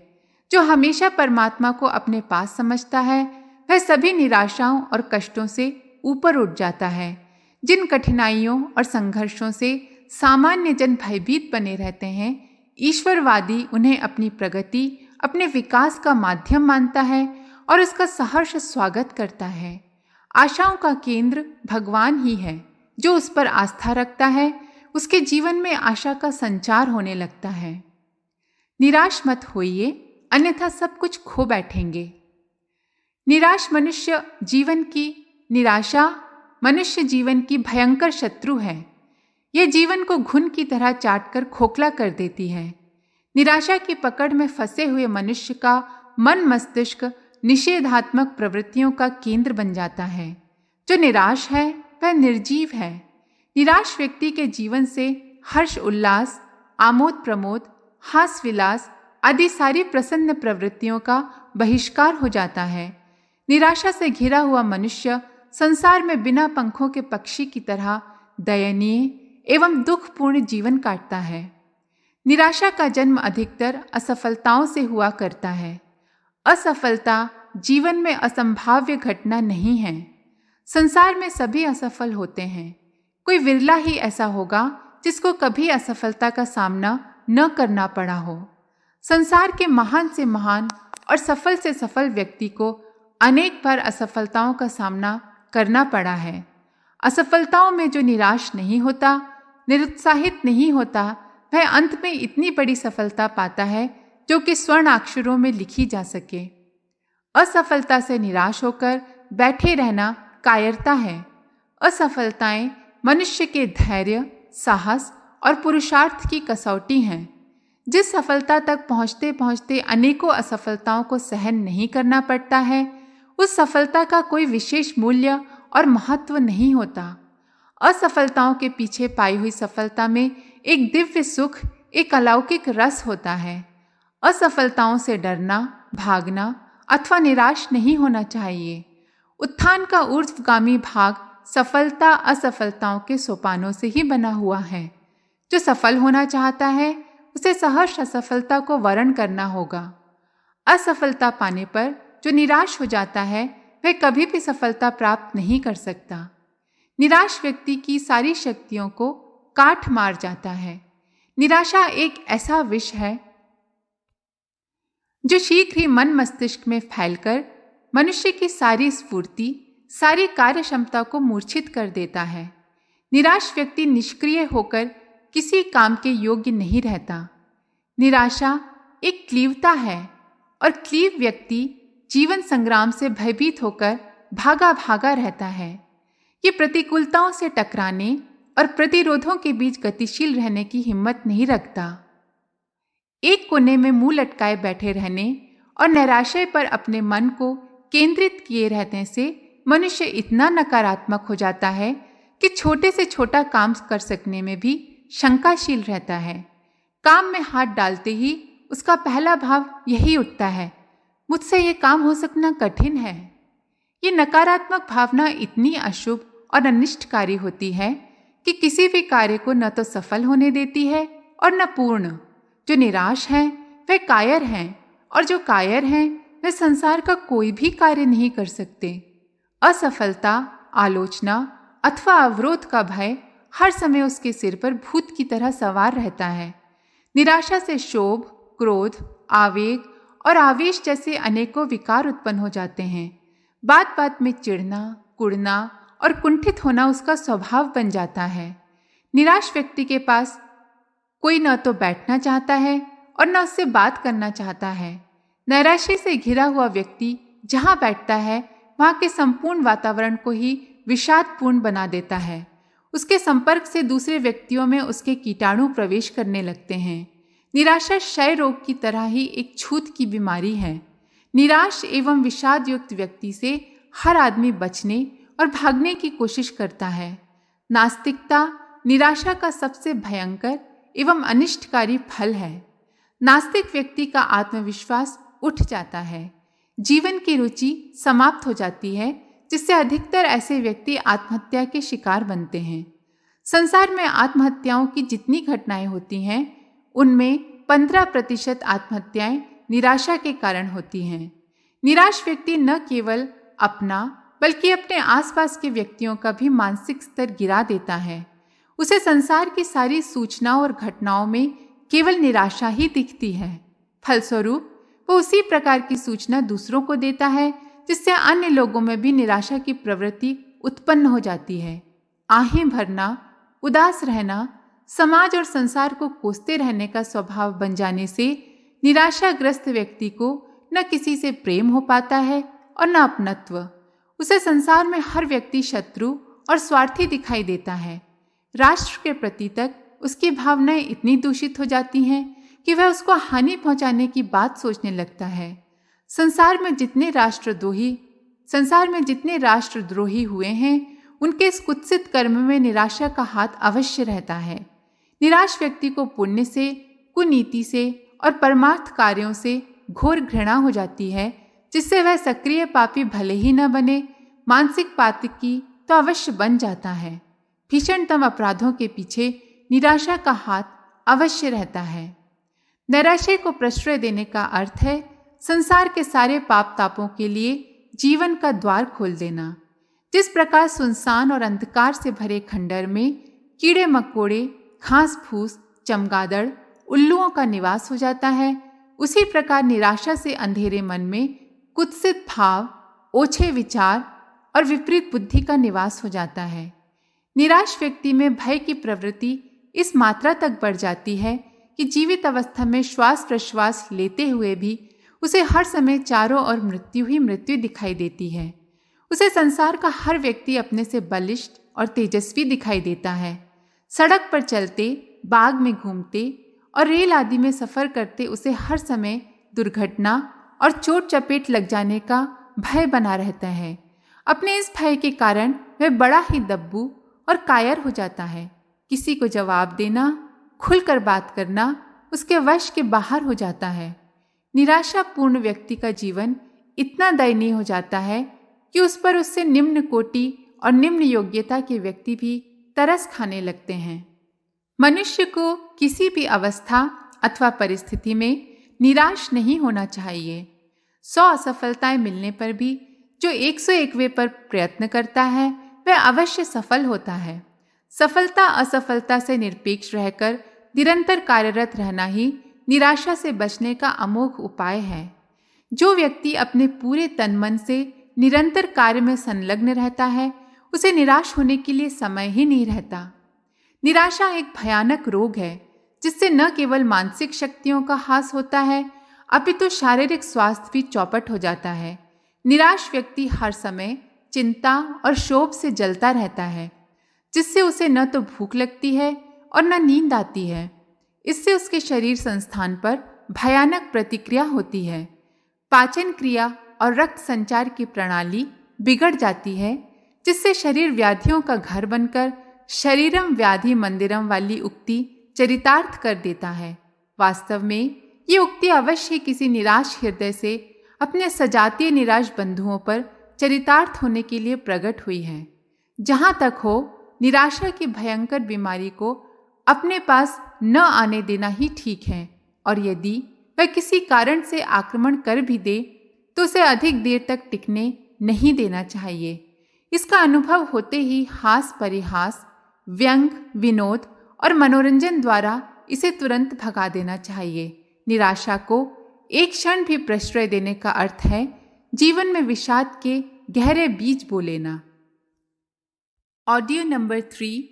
जो हमेशा परमात्मा को अपने पास समझता है वह सभी निराशाओं और कष्टों से ऊपर उठ जाता है। जिन कठिनाइयों और संघर्षों से सामान्य जन भयभीत बने रहते हैं, ईश्वरवादी उन्हें अपनी प्रगति, अपने विकास का माध्यम मानता है और उसका सहर्ष स्वागत करता है। आशाओं का केंद्र भगवान ही है। जो उस पर आस्था रखता है उसके जीवन में आशा का संचार होने लगता है। निराश मत होइए, अन्यथा सब कुछ खो बैठेंगे। निराशा मनुष्य जीवन की भयंकर शत्रु है। यह जीवन को घुन की तरह चाटकर खोखला कर देती है। निराशा की पकड़ में फंसे हुए मनुष्य का मन मस्तिष्क निषेधात्मक प्रवृत्तियों का केंद्र बन जाता है। जो निराश है वह निर्जीव है। निराश व्यक्ति के जीवन से हर्ष उल्लास, आमोद प्रमोद, हास विलास आदि सारी प्रसन्न प्रवृत्तियों का बहिष्कार हो जाता है। निराशा से घिरा हुआ मनुष्य संसार में बिना पंखों के पक्षी की तरह दयनीय एवं दुखपूर्ण जीवन काटता है। निराशा का जन्म अधिकतर असफलताओं से हुआ करता है। असफलता जीवन में असंभाव्य घटना नहीं है। संसार में सभी असफल होते हैं। कोई विरला ही ऐसा होगा जिसको कभी असफलता का सामना न करना पड़ा हो। संसार के महान से महान और सफल से सफल व्यक्ति को अनेक बार असफलताओं का सामना करना पड़ा है। असफलताओं में जो निराश नहीं होता, निरुत्साहित नहीं होता, वह अंत में इतनी बड़ी सफलता पाता है जो कि स्वर्ण अक्षरों में लिखी जा सके। असफलता से निराश होकर बैठे रहना कायरता है। असफलताएं मनुष्य के धैर्य, साहस और पुरुषार्थ की कसौटी हैं। जिस सफलता तक पहुंचते पहुंचते अनेकों असफलताओं को सहन नहीं करना पड़ता है, उस सफलता का कोई विशेष मूल्य और महत्व नहीं होता। असफलताओं के पीछे पाई हुई सफलता में एक दिव्य सुख, एक अलौकिक रस होता है। असफलताओं से डरना, भागना अथवा निराश नहीं होना चाहिए। उत्थान का ऊर्ध्वगामी भाग सफलता असफलताओं के सोपानों से ही बना हुआ है। जो सफल होना चाहता है उसे सहर्ष असफलता को वरण करना होगा। असफलता पाने पर जो निराश हो जाता है वह कभी भी सफलता प्राप्त नहीं कर सकता। निराश व्यक्ति की सारी शक्तियों को काट मार जाता है। निराशा एक ऐसा विष है जो शीघ्र ही मन मस्तिष्क में फैलकर मनुष्य की सारी स्फूर्ति, सारी कार्य क्षमता को मूर्छित कर देता है। निराश व्यक्ति निष्क्रिय होकर किसी काम के योग्य नहीं रहता। निराशा एक क्लीवता है और क्लीव व्यक्ति जीवन संग्राम से भयभीत होकर भागा भागा रहता है। ये प्रतिकूलताओं से टकराने और प्रतिरोधों के बीच गतिशील रहने की हिम्मत नहीं रखता। एक कोने में मुंह लटकाए बैठे रहने और निराशय पर अपने मन को केंद्रित किए रहने से मनुष्य इतना नकारात्मक हो जाता है कि छोटे से छोटा काम कर सकने में भी शंकाशील रहता है। काम में हाथ डालते ही उसका पहला भाव यही उठता है, मुझसे ये काम हो सकना कठिन है। ये नकारात्मक भावना इतनी अशुभ और अनिष्टकारी होती है कि किसी भी कार्य को न तो सफल होने देती है और न पूर्ण। जो निराश हैं वह कायर हैं और जो कायर हैं वह संसार का कोई भी कार्य नहीं कर सकते। असफलता, आलोचना अथवा अवरोध का भय हर समय उसके सिर पर भूत की तरह सवार रहता है। निराशा से शोभ, क्रोध, आवेग और आवेश जैसे अनेकों विकार उत्पन्न हो जाते हैं। बात बात में चिढ़ना, कुढ़ना और कुंठित होना उसका स्वभाव बन जाता है। निराश व्यक्ति के पास कोई न तो बैठना चाहता है और न उससे बात करना चाहता है। नैराश्य से घिरा हुआ व्यक्ति जहाँ बैठता है वहाँ के संपूर्ण वातावरण को ही विषादपूर्ण बना देता है। उसके संपर्क से दूसरे व्यक्तियों में उसके कीटाणु प्रवेश करने लगते हैं। निराशा क्षय रोग की तरह ही एक छूत की बीमारी है। निराश एवं विषाद युक्त व्यक्ति से हर आदमी बचने और भागने की कोशिश करता है। नास्तिकता निराशा का सबसे भयंकर एवं अनिष्टकारी फल है। नास्तिक व्यक्ति का आत्मविश्वास उठ जाता है। जीवन की रुचि समाप्त हो जाती है, जिससे अधिकतर ऐसे व्यक्ति आत्महत्या के शिकार बनते हैं। संसार में आत्महत्याओं की जितनी घटनाएं होती हैं उनमें 15% आत्महत्याएं निराशा के कारण होती हैं। निराश व्यक्ति न केवल अपना बल्कि अपने आसपास के व्यक्तियों का भी मानसिक स्तर गिरा देता है। उसे संसार की सारी सूचनाओं और घटनाओं में केवल निराशा ही दिखती है। फलस्वरूप वो उसी प्रकार की सूचना दूसरों को देता है जिससे अन्य लोगों में भी निराशा की प्रवृत्ति उत्पन्न हो जाती है। आहें भरना, उदास रहना, समाज और संसार को कोसते रहने का स्वभाव बन जाने से निराशाग्रस्त व्यक्ति को न किसी से प्रेम हो पाता है और न अपनत्व। उसे संसार में हर व्यक्ति शत्रु और स्वार्थी दिखाई देता है। राष्ट्र के प्रति तक उसकी भावनाएं इतनी दूषित हो जाती हैं कि वह उसको हानि पहुंचाने की बात सोचने लगता है। संसार में जितने राष्ट्रद्रोही हुए हैं उनके इस कुत्सित कर्म में निराशा का हाथ अवश्य रहता है। निराश व्यक्ति को पुण्य से, कुनीति से और परमार्थ कार्यों से घोर घृणा हो जाती है, जिससे वह सक्रिय पापी भले ही न बने, मानसिक पातकी तो अवश्य बन जाता है। भीषणतम अपराधों के पीछे निराशा का हाथ अवश्य रहता है। नैराश्य को प्रश्रय देने का अर्थ है संसार के सारे पाप तापों के लिए जीवन का द्वार खोल देना। जिस प्रकार सुनसान और अंधकार से भरे खंडर में कीड़े मकोड़े, घास फूस, चमगादड़, उल्लुओं का निवास हो जाता है, उसी प्रकार निराशा से अंधेरे मन में कुत्सित भाव, ओछे विचार और विपरीत बुद्धि का निवास हो जाता है। निराश व्यक्ति में भय की प्रवृत्ति इस मात्रा तक बढ़ जाती है कि जीवित अवस्था में श्वास प्रश्वास लेते हुए भी उसे हर समय चारों ओर मृत्यु ही मृत्यु दिखाई देती है। उसे संसार का हर व्यक्ति अपने से बलिष्ठ और तेजस्वी दिखाई देता है। सड़क पर चलते, बाग में घूमते और रेल आदि में सफ़र करते उसे हर समय दुर्घटना और चोट चपेट लग जाने का भय बना रहता है। अपने इस भय के कारण वह बड़ा ही दब्बू और कायर हो जाता है। किसी को जवाब देना, खुलकर बात करना उसके वश के बाहर हो जाता है। निराशापूर्ण व्यक्ति का जीवन इतना दयनीय हो जाता है कि उस पर उससे निम्न कोटि और निम्न योग्यता के व्यक्ति भी तरस खाने लगते हैं। मनुष्य को किसी भी अवस्था अथवा परिस्थिति में निराश नहीं होना चाहिए। 100 असफलताएं मिलने पर भी जो 101वें पर प्रयत्न करता है वह अवश्य सफल होता है। सफलता असफलता से निरपेक्ष रहकर निरंतर कार्यरत रहना ही निराशा से बचने का अमोघ उपाय है। जो व्यक्ति अपने पूरे तन मन से निरंतर कार्य में संलग्न रहता है उसे निराश होने के लिए समय ही नहीं रहता। निराशा एक भयानक रोग है जिससे न केवल मानसिक शक्तियों का ह्रास होता है अपितु शारीरिक स्वास्थ्य भी चौपट हो जाता है। निराश व्यक्ति हर समय चिंता और क्षोभ से जलता रहता है जिससे उसे न तो भूख लगती है और न नींद आती है। इससे उसके शरीर संस्थान पर भयानक प्रतिक्रिया होती है। पाचन क्रिया और रक्त संचार की प्रणाली बिगड़ जाती है जिससे शरीर व्याधियों का घर बनकर शरीरम व्याधि मंदिरम वाली उक्ति चरितार्थ कर देता है। वास्तव में ये उक्ति अवश्य किसी निराश हृदय से अपने सजातीय निराश बंधुओं पर चरितार्थ होने के लिए प्रकट हुई है। जहाँ तक हो निराशा की भयंकर बीमारी को अपने पास न आने देना ही ठीक है, और यदि वह किसी कारण से आक्रमण कर भी दे तो उसे अधिक देर तक टिकने नहीं देना चाहिए। इसका अनुभव होते ही हास परिहास, व्यंग, विनोद और मनोरंजन द्वारा इसे तुरंत भगा देना चाहिए। निराशा को एक क्षण भी प्रश्रय देने का अर्थ है जीवन में विषाद के गहरे बीज बो लेना। ऑडियो नंबर 3,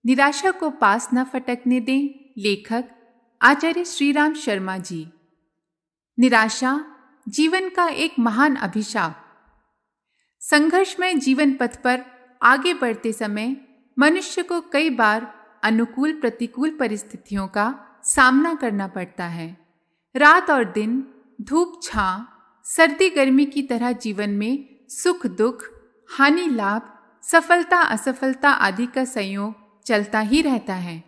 निराशा को पास न फटकने दें। लेखक आचार्य श्रीराम शर्मा जी। निराशा जीवन का एक महान अभिशाप। संघर्षमय जीवन पथ पर आगे बढ़ते समय मनुष्य को कई बार अनुकूल प्रतिकूल परिस्थितियों का सामना करना पड़ता है। रात और दिन, धूप छांव, सर्दी गर्मी की तरह जीवन में सुख दुख, हानि लाभ, सफलता असफलता आदि का संयोग चलता ही रहता है।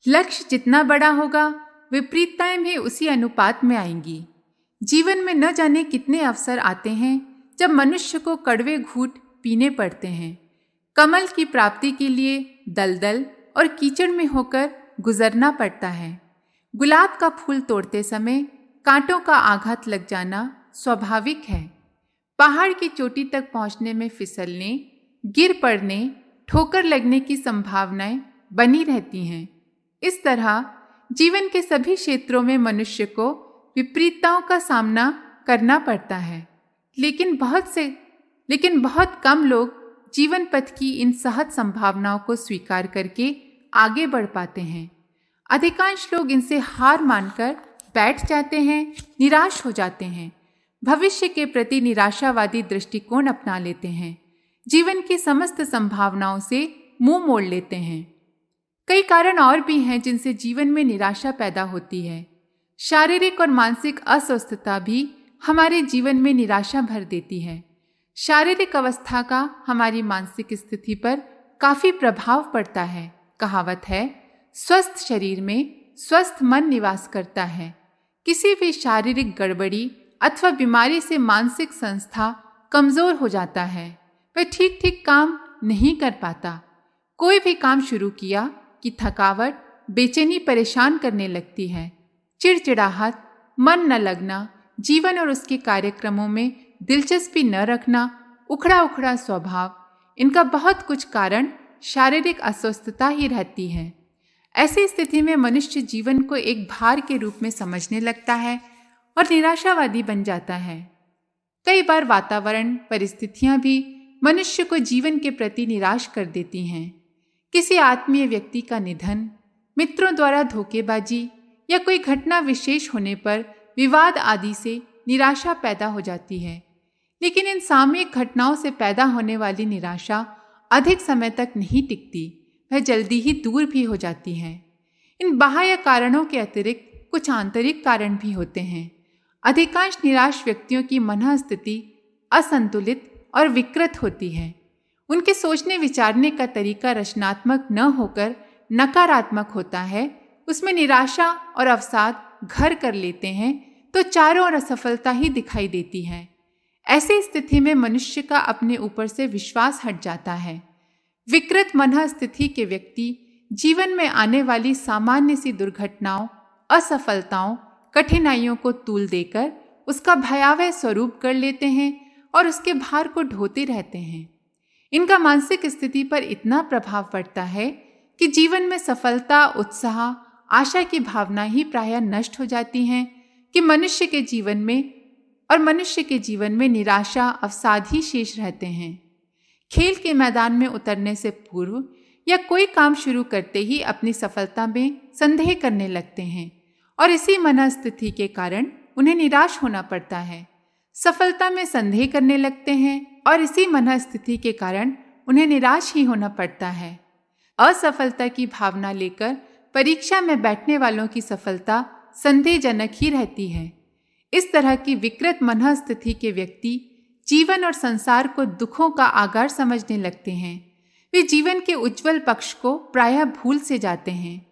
लक्ष्य जितना बड़ा होगा विपरीतताएं भी उसी अनुपात में आएंगी। जीवन में न जाने कितने अवसर आते हैं जब मनुष्य को कड़वे घूंट पीने पड़ते हैं। कमल की प्राप्ति के लिए दलदल और कीचड़ में होकर गुजरना पड़ता है। गुलाब का फूल तोड़ते समय कांटों का आघात लग जाना स्वाभाविक है। पहाड़ की चोटी तक पहुंचने में फिसलने, गिर पड़ने, ठोकर लगने की संभावनाएं बनी रहती हैं। इस तरह जीवन के सभी क्षेत्रों में मनुष्य को विपरीतताओं का सामना करना पड़ता है। लेकिन बहुत कम लोग जीवन पथ की इन सहज संभावनाओं को स्वीकार करके आगे बढ़ पाते हैं। अधिकांश लोग इनसे हार मानकर बैठ जाते हैं, निराश हो जाते हैं, भविष्य के प्रति निराशावादी दृष्टिकोण अपना लेते हैं, जीवन की समस्त संभावनाओं से मुंह मोड़ लेते हैं। कई कारण और भी हैं जिनसे जीवन में निराशा पैदा होती है। शारीरिक और मानसिक अस्वस्थता भी हमारे जीवन में निराशा भर देती है। शारीरिक अवस्था का हमारी मानसिक स्थिति पर काफी प्रभाव पड़ता है। कहावत है, स्वस्थ शरीर में स्वस्थ मन निवास करता है। किसी भी शारीरिक गड़बड़ी अथवा बीमारी से मानसिक संस्था कमजोर हो जाता है। वह ठीक काम नहीं कर पाता। कोई भी काम शुरू किया कि थकावट, बेचैनी परेशान करने लगती है। चिड़चिड़ाहट, मन न लगना, जीवन और उसके कार्यक्रमों में दिलचस्पी न रखना, उखड़ा स्वभाव, इनका बहुत कुछ कारण शारीरिक अस्वस्थता ही रहती है। ऐसी स्थिति में मनुष्य जीवन को एक भार के रूप में समझने लगता है और निराशावादी बन जाता है। कई बार वातावरण, परिस्थितियां भी मनुष्य को जीवन के प्रति निराश कर देती हैं। किसी आत्मीय व्यक्ति का निधन, मित्रों द्वारा धोखेबाजी या कोई घटना विशेष होने पर विवाद आदि से निराशा पैदा हो जाती है। लेकिन इन सामयिक घटनाओं से पैदा होने वाली निराशा अधिक समय तक नहीं टिकती, वह जल्दी ही दूर भी हो जाती है। इन बाह्य कारणों के अतिरिक्त कुछ आंतरिक कारण भी होते हैं। अधिकांश निराश व्यक्तियों की मन स्थिति असंतुलित और विकृत होती है। उनके सोचने विचारने का तरीका रचनात्मक न होकर नकारात्मक होता है। उसमें निराशा और अवसाद घर कर लेते हैं तो चारों ओर असफलता ही दिखाई देती है। ऐसी स्थिति में मनुष्य का अपने ऊपर से विश्वास हट जाता है। विकृत मन स्थिति के व्यक्ति जीवन में आने वाली सामान्य सी दुर्घटनाओं, असफलताओं, कठिनाइयों को तूल देकर उसका भयावह स्वरूप कर लेते हैं और उसके भार को ढोते रहते हैं। इनका मानसिक स्थिति पर इतना प्रभाव पड़ता है कि जीवन में सफलता, उत्साह, आशा की भावना ही प्रायः नष्ट हो जाती हैं कि मनुष्य के जीवन में निराशा, अवसाद ही शेष रहते हैं। खेल के मैदान में उतरने से पूर्व या कोई काम शुरू करते ही अपनी सफलता में संदेह करने लगते हैं और इसी मनस्थिति के कारण उन्हें निराश होना पड़ता है। सफलता में संदेह करने लगते हैं और इसी मनस्थिति के कारण उन्हें निराश ही होना पड़ता है। असफलता की भावना लेकर परीक्षा में बैठने वालों की सफलता संदेहजनक ही रहती है। इस तरह की विकृत मनस्थिति के व्यक्ति जीवन और संसार को दुखों का आगार समझने लगते हैं। वे जीवन के उज्जवल पक्ष को प्रायः भूल से जाते हैं।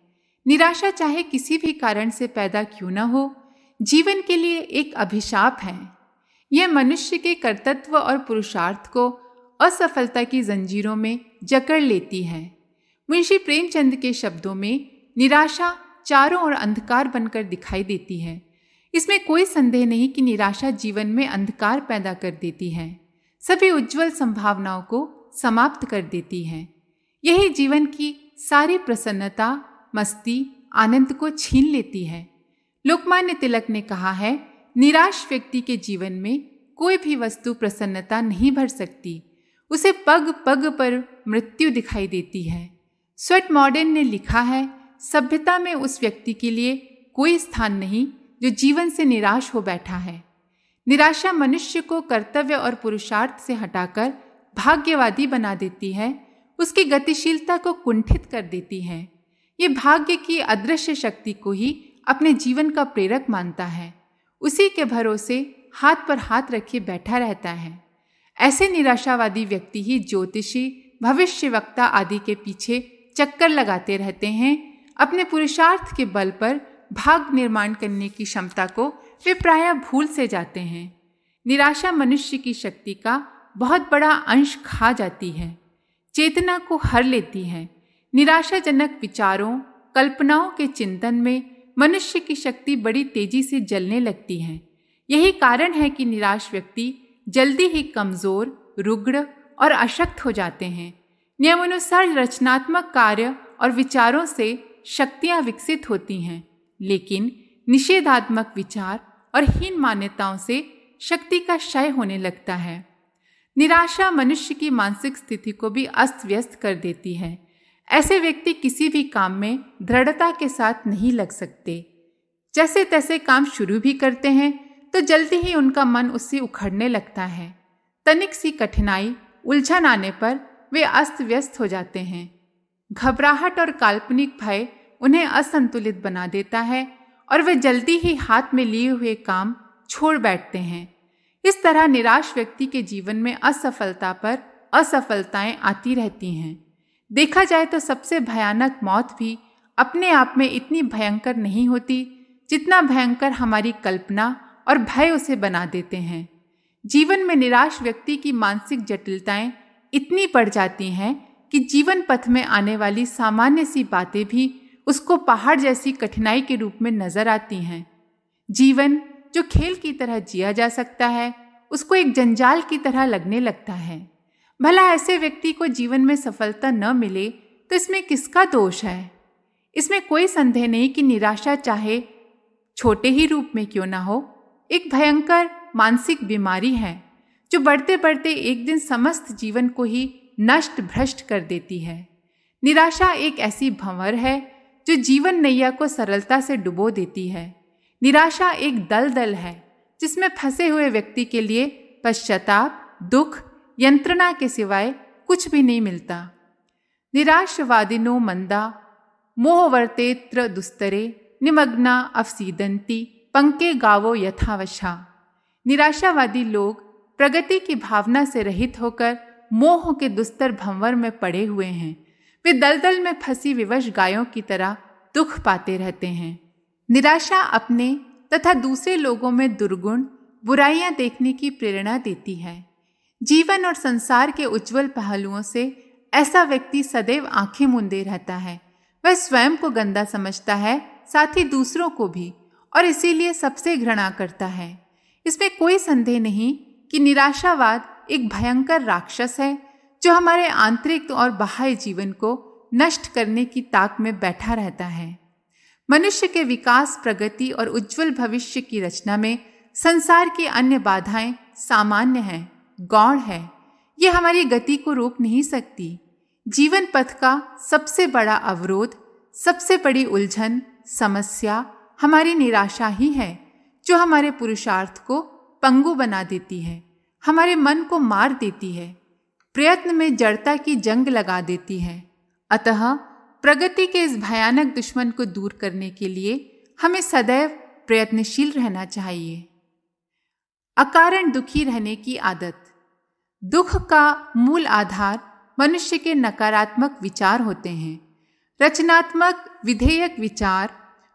निराशा चाहे किसी भी कारण से पैदा क्यों न हो, जीवन के लिए एक अभिशाप है। यह मनुष्य के कर्तव्य और पुरुषार्थ को असफलता की जंजीरों में जकड़ लेती है। मुंशी प्रेमचंद के शब्दों में निराशा चारों ओर अंधकार बनकर दिखाई देती है। इसमें कोई संदेह नहीं कि निराशा जीवन में अंधकार पैदा कर देती है, सभी उज्जवल संभावनाओं को समाप्त कर देती है। यही जीवन की सारी प्रसन्नता, मस्ती, आनंद को छीन लेती है। लोकमान्य तिलक ने कहा है, निराश व्यक्ति के जीवन में कोई भी वस्तु प्रसन्नता नहीं भर सकती, उसे पग पग पर मृत्यु दिखाई देती है। स्वेट मॉडर्न ने लिखा है, सभ्यता में उस व्यक्ति के लिए कोई स्थान नहीं जो जीवन से निराश हो बैठा है। निराशा मनुष्य को कर्तव्य और पुरुषार्थ से हटाकर भाग्यवादी बना देती है, उसकी गतिशीलता को कुंठित कर देती है। ये भाग्य की अदृश्य शक्ति को ही अपने जीवन का प्रेरक मानता है, उसी के भरोसे हाथ पर हाथ रखे बैठा रहता है। ऐसे निराशावादी व्यक्ति ही ज्योतिषी, भविष्यवक्ता आदि के पीछे चक्कर लगाते रहते हैं। अपने पुरुषार्थ के बल पर भाग निर्माण करने की क्षमता को वे प्रायः भूल से जाते हैं। निराशा मनुष्य की शक्ति का बहुत बड़ा अंश खा जाती है, चेतना को हर लेती है। निराशाजनक विचारों, कल्पनाओं के चिंतन में मनुष्य की शक्ति बड़ी तेजी से जलने लगती है। यही कारण है कि निराश व्यक्ति जल्दी ही कमजोर, रुग्ण और अशक्त हो जाते हैं। नियमानुसार रचनात्मक कार्य और विचारों से शक्तियां विकसित होती हैं, लेकिन निषेधात्मक विचार और हीन मान्यताओं से शक्ति का क्षय होने लगता है। निराशा मनुष्य की मानसिक स्थिति को भी अस्त व्यस्त कर देती है। ऐसे व्यक्ति किसी भी काम में दृढ़ता के साथ नहीं लग सकते। जैसे तैसे काम शुरू भी करते हैं तो जल्दी ही उनका मन उससे उखड़ने लगता है। तनिक सी कठिनाई, उलझन आने पर वे अस्त व्यस्त हो जाते हैं। घबराहट और काल्पनिक भय उन्हें असंतुलित बना देता है और वे जल्दी ही हाथ में लिए हुए काम छोड़ बैठते हैं। इस तरह निराश व्यक्ति के जीवन में असफलता पर असफलताएं आती रहती हैं। देखा जाए तो सबसे भयानक मौत भी अपने आप में इतनी भयंकर नहीं होती जितना भयंकर हमारी कल्पना और भय उसे बना देते हैं। जीवन में निराश व्यक्ति की मानसिक जटिलताएं इतनी बढ़ जाती हैं कि जीवन पथ में आने वाली सामान्य सी बातें भी उसको पहाड़ जैसी कठिनाई के रूप में नजर आती हैं। जीवन जो खेल की तरह जिया जा सकता है, उसको एक जंजाल की तरह लगने लगता है। भला ऐसे व्यक्ति को जीवन में सफलता न मिले तो इसमें किसका दोष है? इसमें कोई संदेह नहीं कि निराशा चाहे छोटे ही रूप में क्यों ना हो, एक भयंकर मानसिक बीमारी है जो बढ़ते बढ़ते एक दिन समस्त जीवन को ही नष्ट भ्रष्ट कर देती है। निराशा एक ऐसी भंवर है जो जीवन नैया को सरलता से डुबो देती है। निराशा एक दलदल है जिसमें फंसे हुए व्यक्ति के लिए पश्चाताप, दुख, यंत्रणा के सिवाय कुछ भी नहीं मिलता। निराशवादिनो मंदा मोहवर्तेत्र दुस्तरे निमग्ना अवसीदंती पंके गावो यथावशा। निराशावादी लोग प्रगति की भावना से रहित होकर मोह के दुस्तर भंवर में पड़े हुए हैं। वे दलदल में फंसी विवश गायों की तरह दुख पाते रहते हैं। निराशा अपने तथा दूसरे लोगों में दुर्गुण बुराइयां देखने की प्रेरणा देती है। जीवन और संसार के उज्जवल पहलुओं से ऐसा व्यक्ति सदैव आंखें मूंदे रहता है। वह स्वयं को गंदा समझता है, साथ ही दूसरों को भी, और इसीलिए सबसे घृणा करता है। इसमें कोई संदेह नहीं कि निराशावाद एक भयंकर राक्षस है जो हमारे आंतरिक और बाह्य जीवन को नष्ट करने की ताक में बैठा रहता है। मनुष्य के विकास, प्रगति और उज्जवल भविष्य की रचना में संसार की अन्य बाधाएं सामान्य हैं, गौण है। ये हमारी गति को रोक नहीं सकती। जीवन पथ का सबसे बड़ा अवरोध, सबसे बड़ी उलझन, समस्या हमारी निराशा ही है, जो हमारे पुरुषार्थ को पंगु बना देती है, हमारे मन को मार देती है, प्रयत्न में जड़ता की जंग लगा देती है। अतः प्रगति के इस भयानक दुश्मन को दूर करने के लिए हमें सदैव प्रयत्नशील रहना चाहिए। अकारण दुखी रहने की आदत। दुख का मूल आधार मनुष्य के नकारात्मक विचार होते हैं। रचनात्मक विधेयक विचार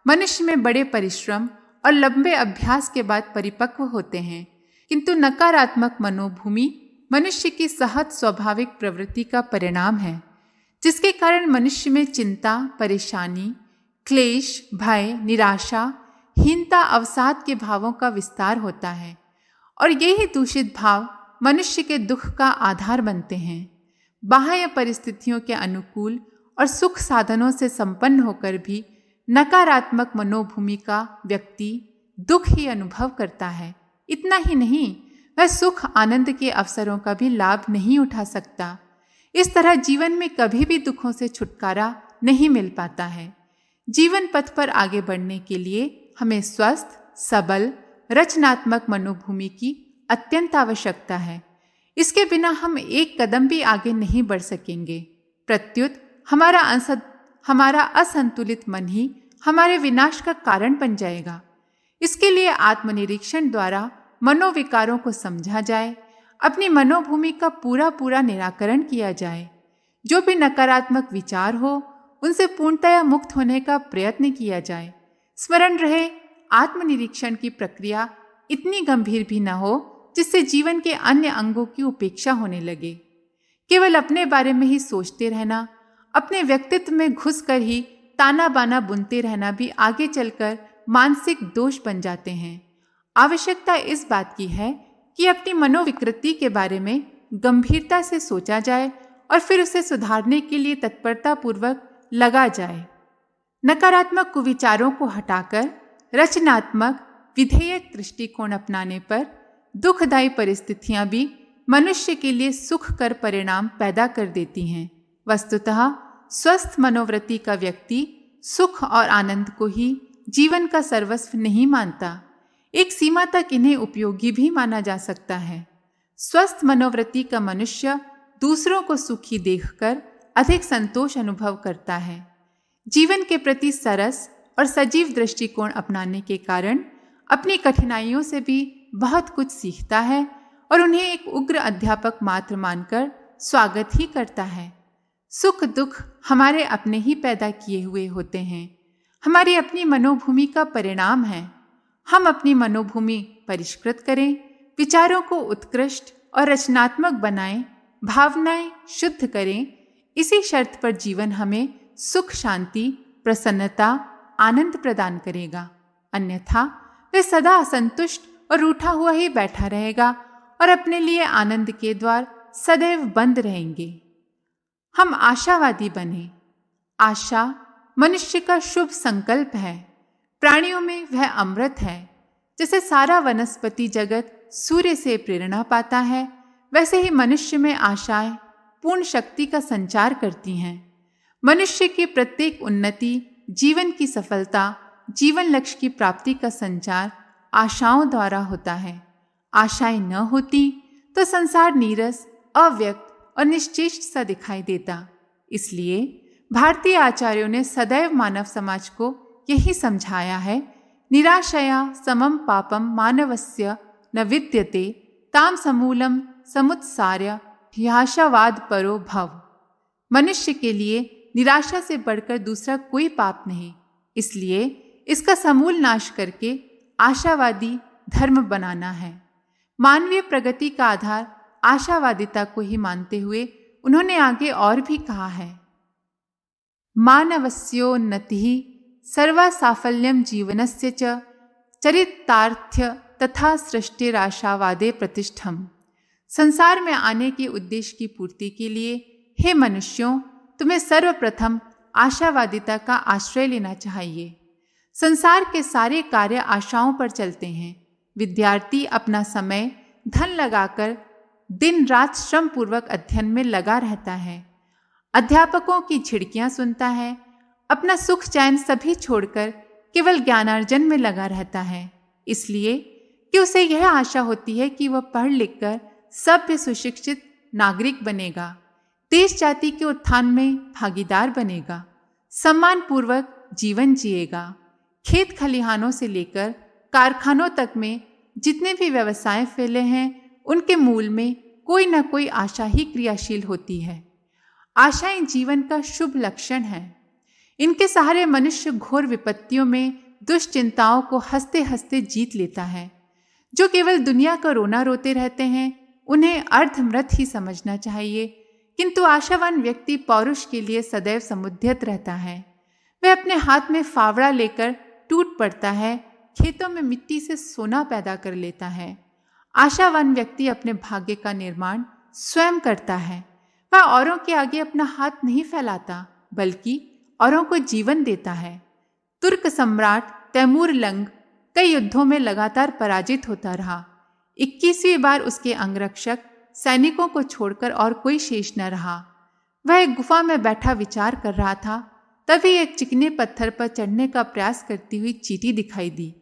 मनुष्य में बड़े परिश्रम और लंबे अभ्यास के बाद परिपक्व होते हैं, किंतु नकारात्मक मनोभूमि मनुष्य की सहज स्वाभाविक प्रवृत्ति का परिणाम है, जिसके कारण मनुष्य में चिंता, परेशानी, क्लेश, भय, निराशा, हीनता, अवसाद के भावों का विस्तार होता है। और यही दूषित भाव मनुष्य के दुख का आधार बनते हैं। बाह्य परिस्थितियों के अनुकूल और सुख साधनों से संपन्न होकर भी नकारात्मक मनोभूमि का व्यक्ति दुख ही अनुभव करता है। इतना ही नहीं, वह सुख आनंद के अवसरों का भी लाभ नहीं उठा सकता। इस तरह जीवन में कभी भी दुखों से छुटकारा नहीं मिल पाता है। जीवन पथ पर आगे बढ़ने के लिए हमें स्वस्थ, सबल, रचनात्मक मनोभूमि की अत्यंत आवश्यकता है। इसके बिना हम एक कदम भी आगे नहीं बढ़ सकेंगे। प्रत्युत हमारा असंतुलित मन ही हमारे विनाश का कारण बन जाएगा। इसके लिए आत्मनिरीक्षण द्वारा मनोविकारों को समझा जाए, अपनी मनोभूमि का पूरा निराकरण किया जाए। जो भी नकारात्मक विचार हो, उनसे पूर्णतया मुक्त होने का प्रयत्न किया जाए। स्मरण रहे, आत्मनिरीक्षण की प्रक्रिया इतनी गंभीर भी न हो जिससे जीवन के अन्य अंगों की उपेक्षा होने लगे। केवल अपने बारे में ही सोचते रहना, अपने व्यक्तित्व में घुसकर ही ताना बाना बुनते रहना भी आगे चलकर मानसिक दोष बन जाते हैं। आवश्यकता इस बात की है कि अपनी मनोविकृति के बारे में गंभीरता से सोचा जाए और फिर उसे सुधारने के लिए तत्परतापूर्वक लगा जाए। नकारात्मक कुविचारों को हटाकर रचनात्मक विधेयक दृष्टिकोण अपनाने पर दुखदायी परिस्थितियां भी मनुष्य के लिए सुखकर परिणाम पैदा कर देती हैं। वस्तुतः स्वस्थ मनोवृत्ति का व्यक्ति सुख और आनंद को ही जीवन का सर्वस्व नहीं मानता। एक सीमा तक इन्हें उपयोगी भी माना जा सकता है। स्वस्थ मनोवृत्ति का मनुष्य दूसरों को सुखी देखकर अधिक संतोष अनुभव करता है। जीवन के प्रति सरस और सजीव दृष्टिकोण अपनाने के कारण अपनी कठिनाइयों से भी बहुत कुछ सीखता है और उन्हें एक उग्र अध्यापक मात्र मानकर स्वागत ही करता है। सुख दुख हमारे अपने ही पैदा किए हुए होते हैं, हमारी अपनी मनोभूमि का परिणाम है। हम अपनी मनोभूमि परिष्कृत करें, विचारों को उत्कृष्ट और रचनात्मक बनाएं, भावनाएं शुद्ध करें। इसी शर्त पर जीवन हमें सुख, शांति, प्रसन्नता, आनंद प्रदान करेगा। अन्यथा वह सदा असंतुष्ट और रूठा हुआ ही बैठा रहेगा और अपने लिए आनंद के द्वार सदैव बंद रहेंगे। हम आशावादी बने। आशा मनुष्य का शुभ संकल्प है। प्राणियों में वह अमृत है। जैसे सारा वनस्पति जगत सूर्य से प्रेरणा पाता है, वैसे ही मनुष्य में आशाएं पूर्ण शक्ति का संचार करती हैं। मनुष्य की प्रत्येक उन्नति, जीवन की सफलता, जीवन लक्ष्य की प्राप्ति का संचार आशाओं द्वारा होता है। आशाएं न होती तो संसार नीरस, अव्यक्त और निश्चेष्ट सा दिखाई देता। इसलिए भारतीय आचार्यों ने सदैव मानव समाज को यही समझाया है, निराशया समम पापम मानवस्य न विद्यते ताम समूलम समुत्सार्य ह्याशावाद परो भव। मनुष्य के लिए निराशा से बढ़कर दूसरा कोई पाप नहीं, इसलिए इसका समूल नाश करके आशावादी धर्म बनाना है। मानवीय प्रगति का आधार आशावादिता को ही मानते हुए उन्होंने आगे और भी कहा है, मानवस्योन्नतिः सर्वा साफल्यम जीवनस्य च चरितार्थ्य तथा सृष्टिराशावादे प्रतिष्ठम। संसार में आने के उद्देश्य की पूर्ति के लिए हे मनुष्यों, तुम्हें सर्वप्रथम आशावादिता का आश्रय लेना चाहिए। संसार के सारे कार्य आशाओं पर चलते हैं। विद्यार्थी अपना समय धन लगाकर दिन रात श्रम पूर्वक अध्ययन में लगा रहता है, अध्यापकों की झिड़कियां सुनता है, अपना सुख चैन सभी छोड़कर केवल ज्ञानार्जन में लगा रहता है, इसलिए कि उसे यह आशा होती है कि वह पढ़ लिखकर सभ्य सुशिक्षित नागरिक बनेगा, देश जाति के उत्थान में भागीदार बनेगा, सम्मान पूर्वक जीवन जिएगा। खेत खलिहानों से लेकर कारखानों तक में जितने भी व्यवसाय फैले हैं, उनके मूल में कोई न कोई आशा ही क्रियाशील होती है। आशाएं जीवन का शुभ लक्षण है। इनके सहारे मनुष्य घोर विपत्तियों में दुश्चिंताओं को हंसते हंसते जीत लेता है। जो केवल दुनिया का रोना रोते रहते हैं, उन्हें अर्धमृत ही समझना चाहिए, किंतु आशावान व्यक्ति पौरुष के लिए सदैव समुद्यत रहता है। वह अपने हाथ में फावड़ा लेकर टूट पड़ता है, खेतों में मिट्टी से सोना पैदा कर लेता है। आशावान व्यक्ति अपने भाग्य का निर्माण स्वयं करता है। वह औरों के आगे अपना हाथ नहीं फैलाता, बल्कि औरों को जीवन देता है। तुर्क सम्राट तैमूर लंग कई युद्धों में लगातार पराजित होता रहा। 21वीं बार उसके अंगरक्षक सैनिकों को छोड़कर और कोई शेष न रहा। वह एक गुफा में बैठा विचार कर रहा था, तभी एक चिकने पत्थर पर चढ़ने का प्रयास करती हुई चींटी दिखाई दी।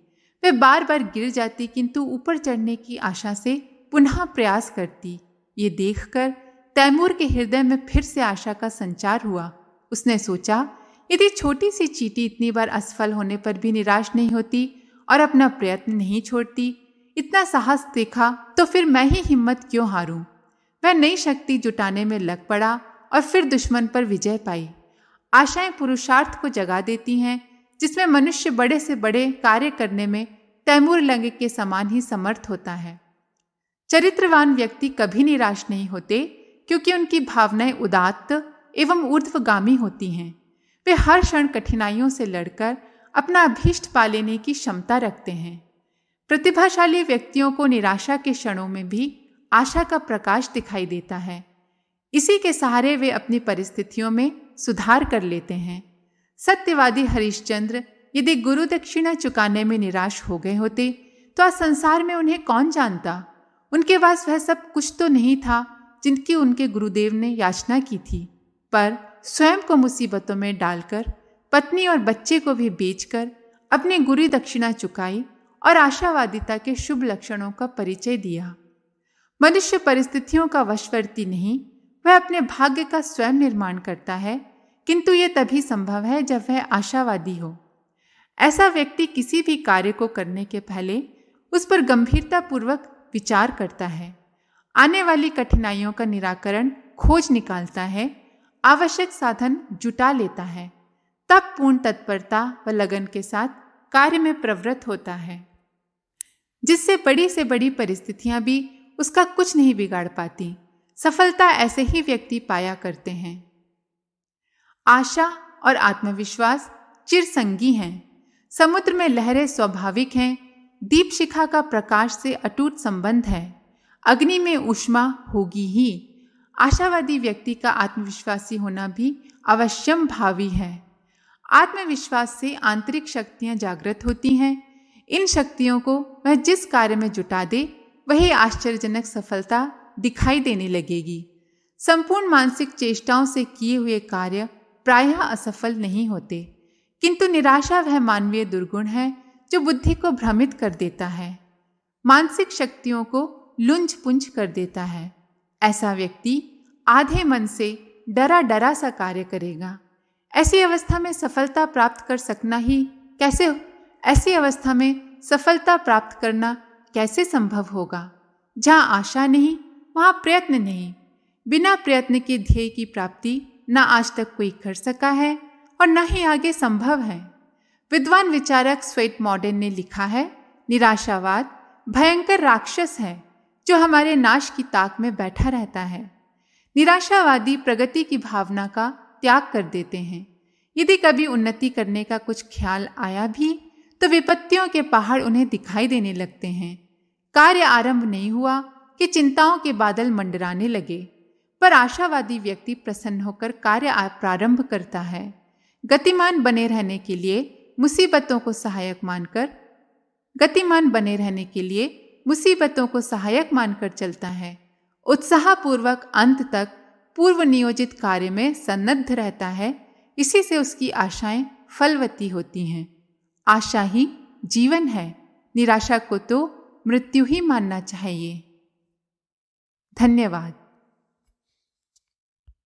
वह बार बार गिर जाती, किंतु ऊपर चढ़ने की आशा से पुनः प्रयास करती। ये देखकर तैमूर के हृदय में फिर से आशा का संचार हुआ। उसने सोचा, यदि छोटी सी चींटी इतनी बार असफल होने पर भी निराश नहीं होती और अपना प्रयत्न नहीं छोड़ती, इतना साहस देखा तो फिर मैं ही हिम्मत क्यों हारूं। वह नई शक्ति जुटाने में लग पड़ा और फिर दुश्मन पर विजय पाई। आशाएं पुरुषार्थ को जगा देती हैं, जिसमें मनुष्य बड़े से बड़े कार्य करने में तैमूर लंग के समान ही समर्थ होता है। चरित्रवान व्यक्ति कभी निराश नहीं होते, क्योंकि उनकी भावनाएं उदात्त एवं ऊर्ध्वगामी होती हैं। वे हर क्षण कठिनाइयों से लड़कर अपना अभीष्ट पा लेने की क्षमता रखते हैं। प्रतिभाशाली व्यक्तियों को निराशा के क्षणों में भी आशा का प्रकाश दिखाई देता है। इसी के सहारे वे अपनी परिस्थितियों में सुधार कर लेते हैं। सत्यवादी हरिश्चंद्र यदि गुरु दक्षिणा चुकाने में निराश हो गए होते, तो आज संसार में उन्हें कौन जानता। उनके पास वह सब कुछ तो नहीं था जिनकी उनके गुरुदेव ने याचना की थी, पर स्वयं को मुसीबतों में डालकर, पत्नी और बच्चे को भी बेचकर अपनी गुरु दक्षिणा चुकाई और आशावादिता के शुभ लक्षणों का परिचय दिया। मनुष्य परिस्थितियों का वशवर्ती नहीं, वह अपने भाग्य का स्वयं निर्माण करता है, किंतु यह तभी संभव है जब वह आशावादी हो। ऐसा व्यक्ति किसी भी कार्य को करने के पहले उस पर गंभीरतापूर्वक विचार करता है, आने वाली कठिनाइयों का निराकरण खोज निकालता है, आवश्यक साधन जुटा लेता है, तब पूर्ण तत्परता व लगन के साथ कार्य में प्रवृत्त होता है, जिससे बड़ी से बड़ी परिस्थितियां भी उसका कुछ नहीं बिगाड़ पाती। सफलता ऐसे ही व्यक्ति पाया करते हैं। आशा और आत्मविश्वास चिरसंगी हैं। समुद्र में लहरें स्वाभाविक हैं। दीप शिखा का प्रकाश से अटूट संबंध है। अग्नि में ऊष्मा होगी ही। आशावादी व्यक्ति का आत्मविश्वासी होना भी अवश्यम भावी है। आत्मविश्वास से आंतरिक शक्तियां जागृत होती हैं। इन शक्तियों को वह जिस कार्य में जुटा दे, वही आश्चर्यजनक सफलता दिखाई देने लगेगी। संपूर्ण मानसिक चेष्टाओं से किए हुए कार्य प्रायः असफल नहीं होते, किंतु निराशा वह मानवीय दुर्गुण है जो बुद्धि को भ्रमित कर देता है, मानसिक शक्तियों को लुंज पुंज कर देता है। ऐसा व्यक्ति आधे मन से डरा डरा सा कार्य करेगा। ऐसी अवस्था में सफलता प्राप्त करना कैसे संभव होगा? जहाँ आशा नहीं, वहाँ प्रयत्न नहीं। बिना प्रयत्न के ध्येय की प्राप्ति न आज तक कोई कर सका है और न ही आगे संभव है। विद्वान विचारक स्वेट मॉडर्न ने लिखा है, निराशावाद भयंकर राक्षस है जो हमारे नाश की ताक में बैठा रहता है। निराशावादी प्रगति की भावना का त्याग कर देते हैं। यदि कभी उन्नति करने का कुछ ख्याल आया भी तो विपत्तियों के पहाड़ उन्हें दिखाई देने लगते हैं। कार्य आरंभ नहीं हुआ कि चिंताओं के बादल मंडराने लगे, पर आशावादी व्यक्ति प्रसन्न होकर कार्य प्रारंभ करता है। गतिमान बने रहने के लिए मुसीबतों को सहायक मानकर चलता है। उत्साहपूर्वक अंत तक पूर्व नियोजित कार्य में सन्नद्ध रहता है। इसी से उसकी आशाएं फलवती होती हैं। आशा ही जीवन है, निराशा को तो मृत्यु ही मानना चाहिए। धन्यवाद।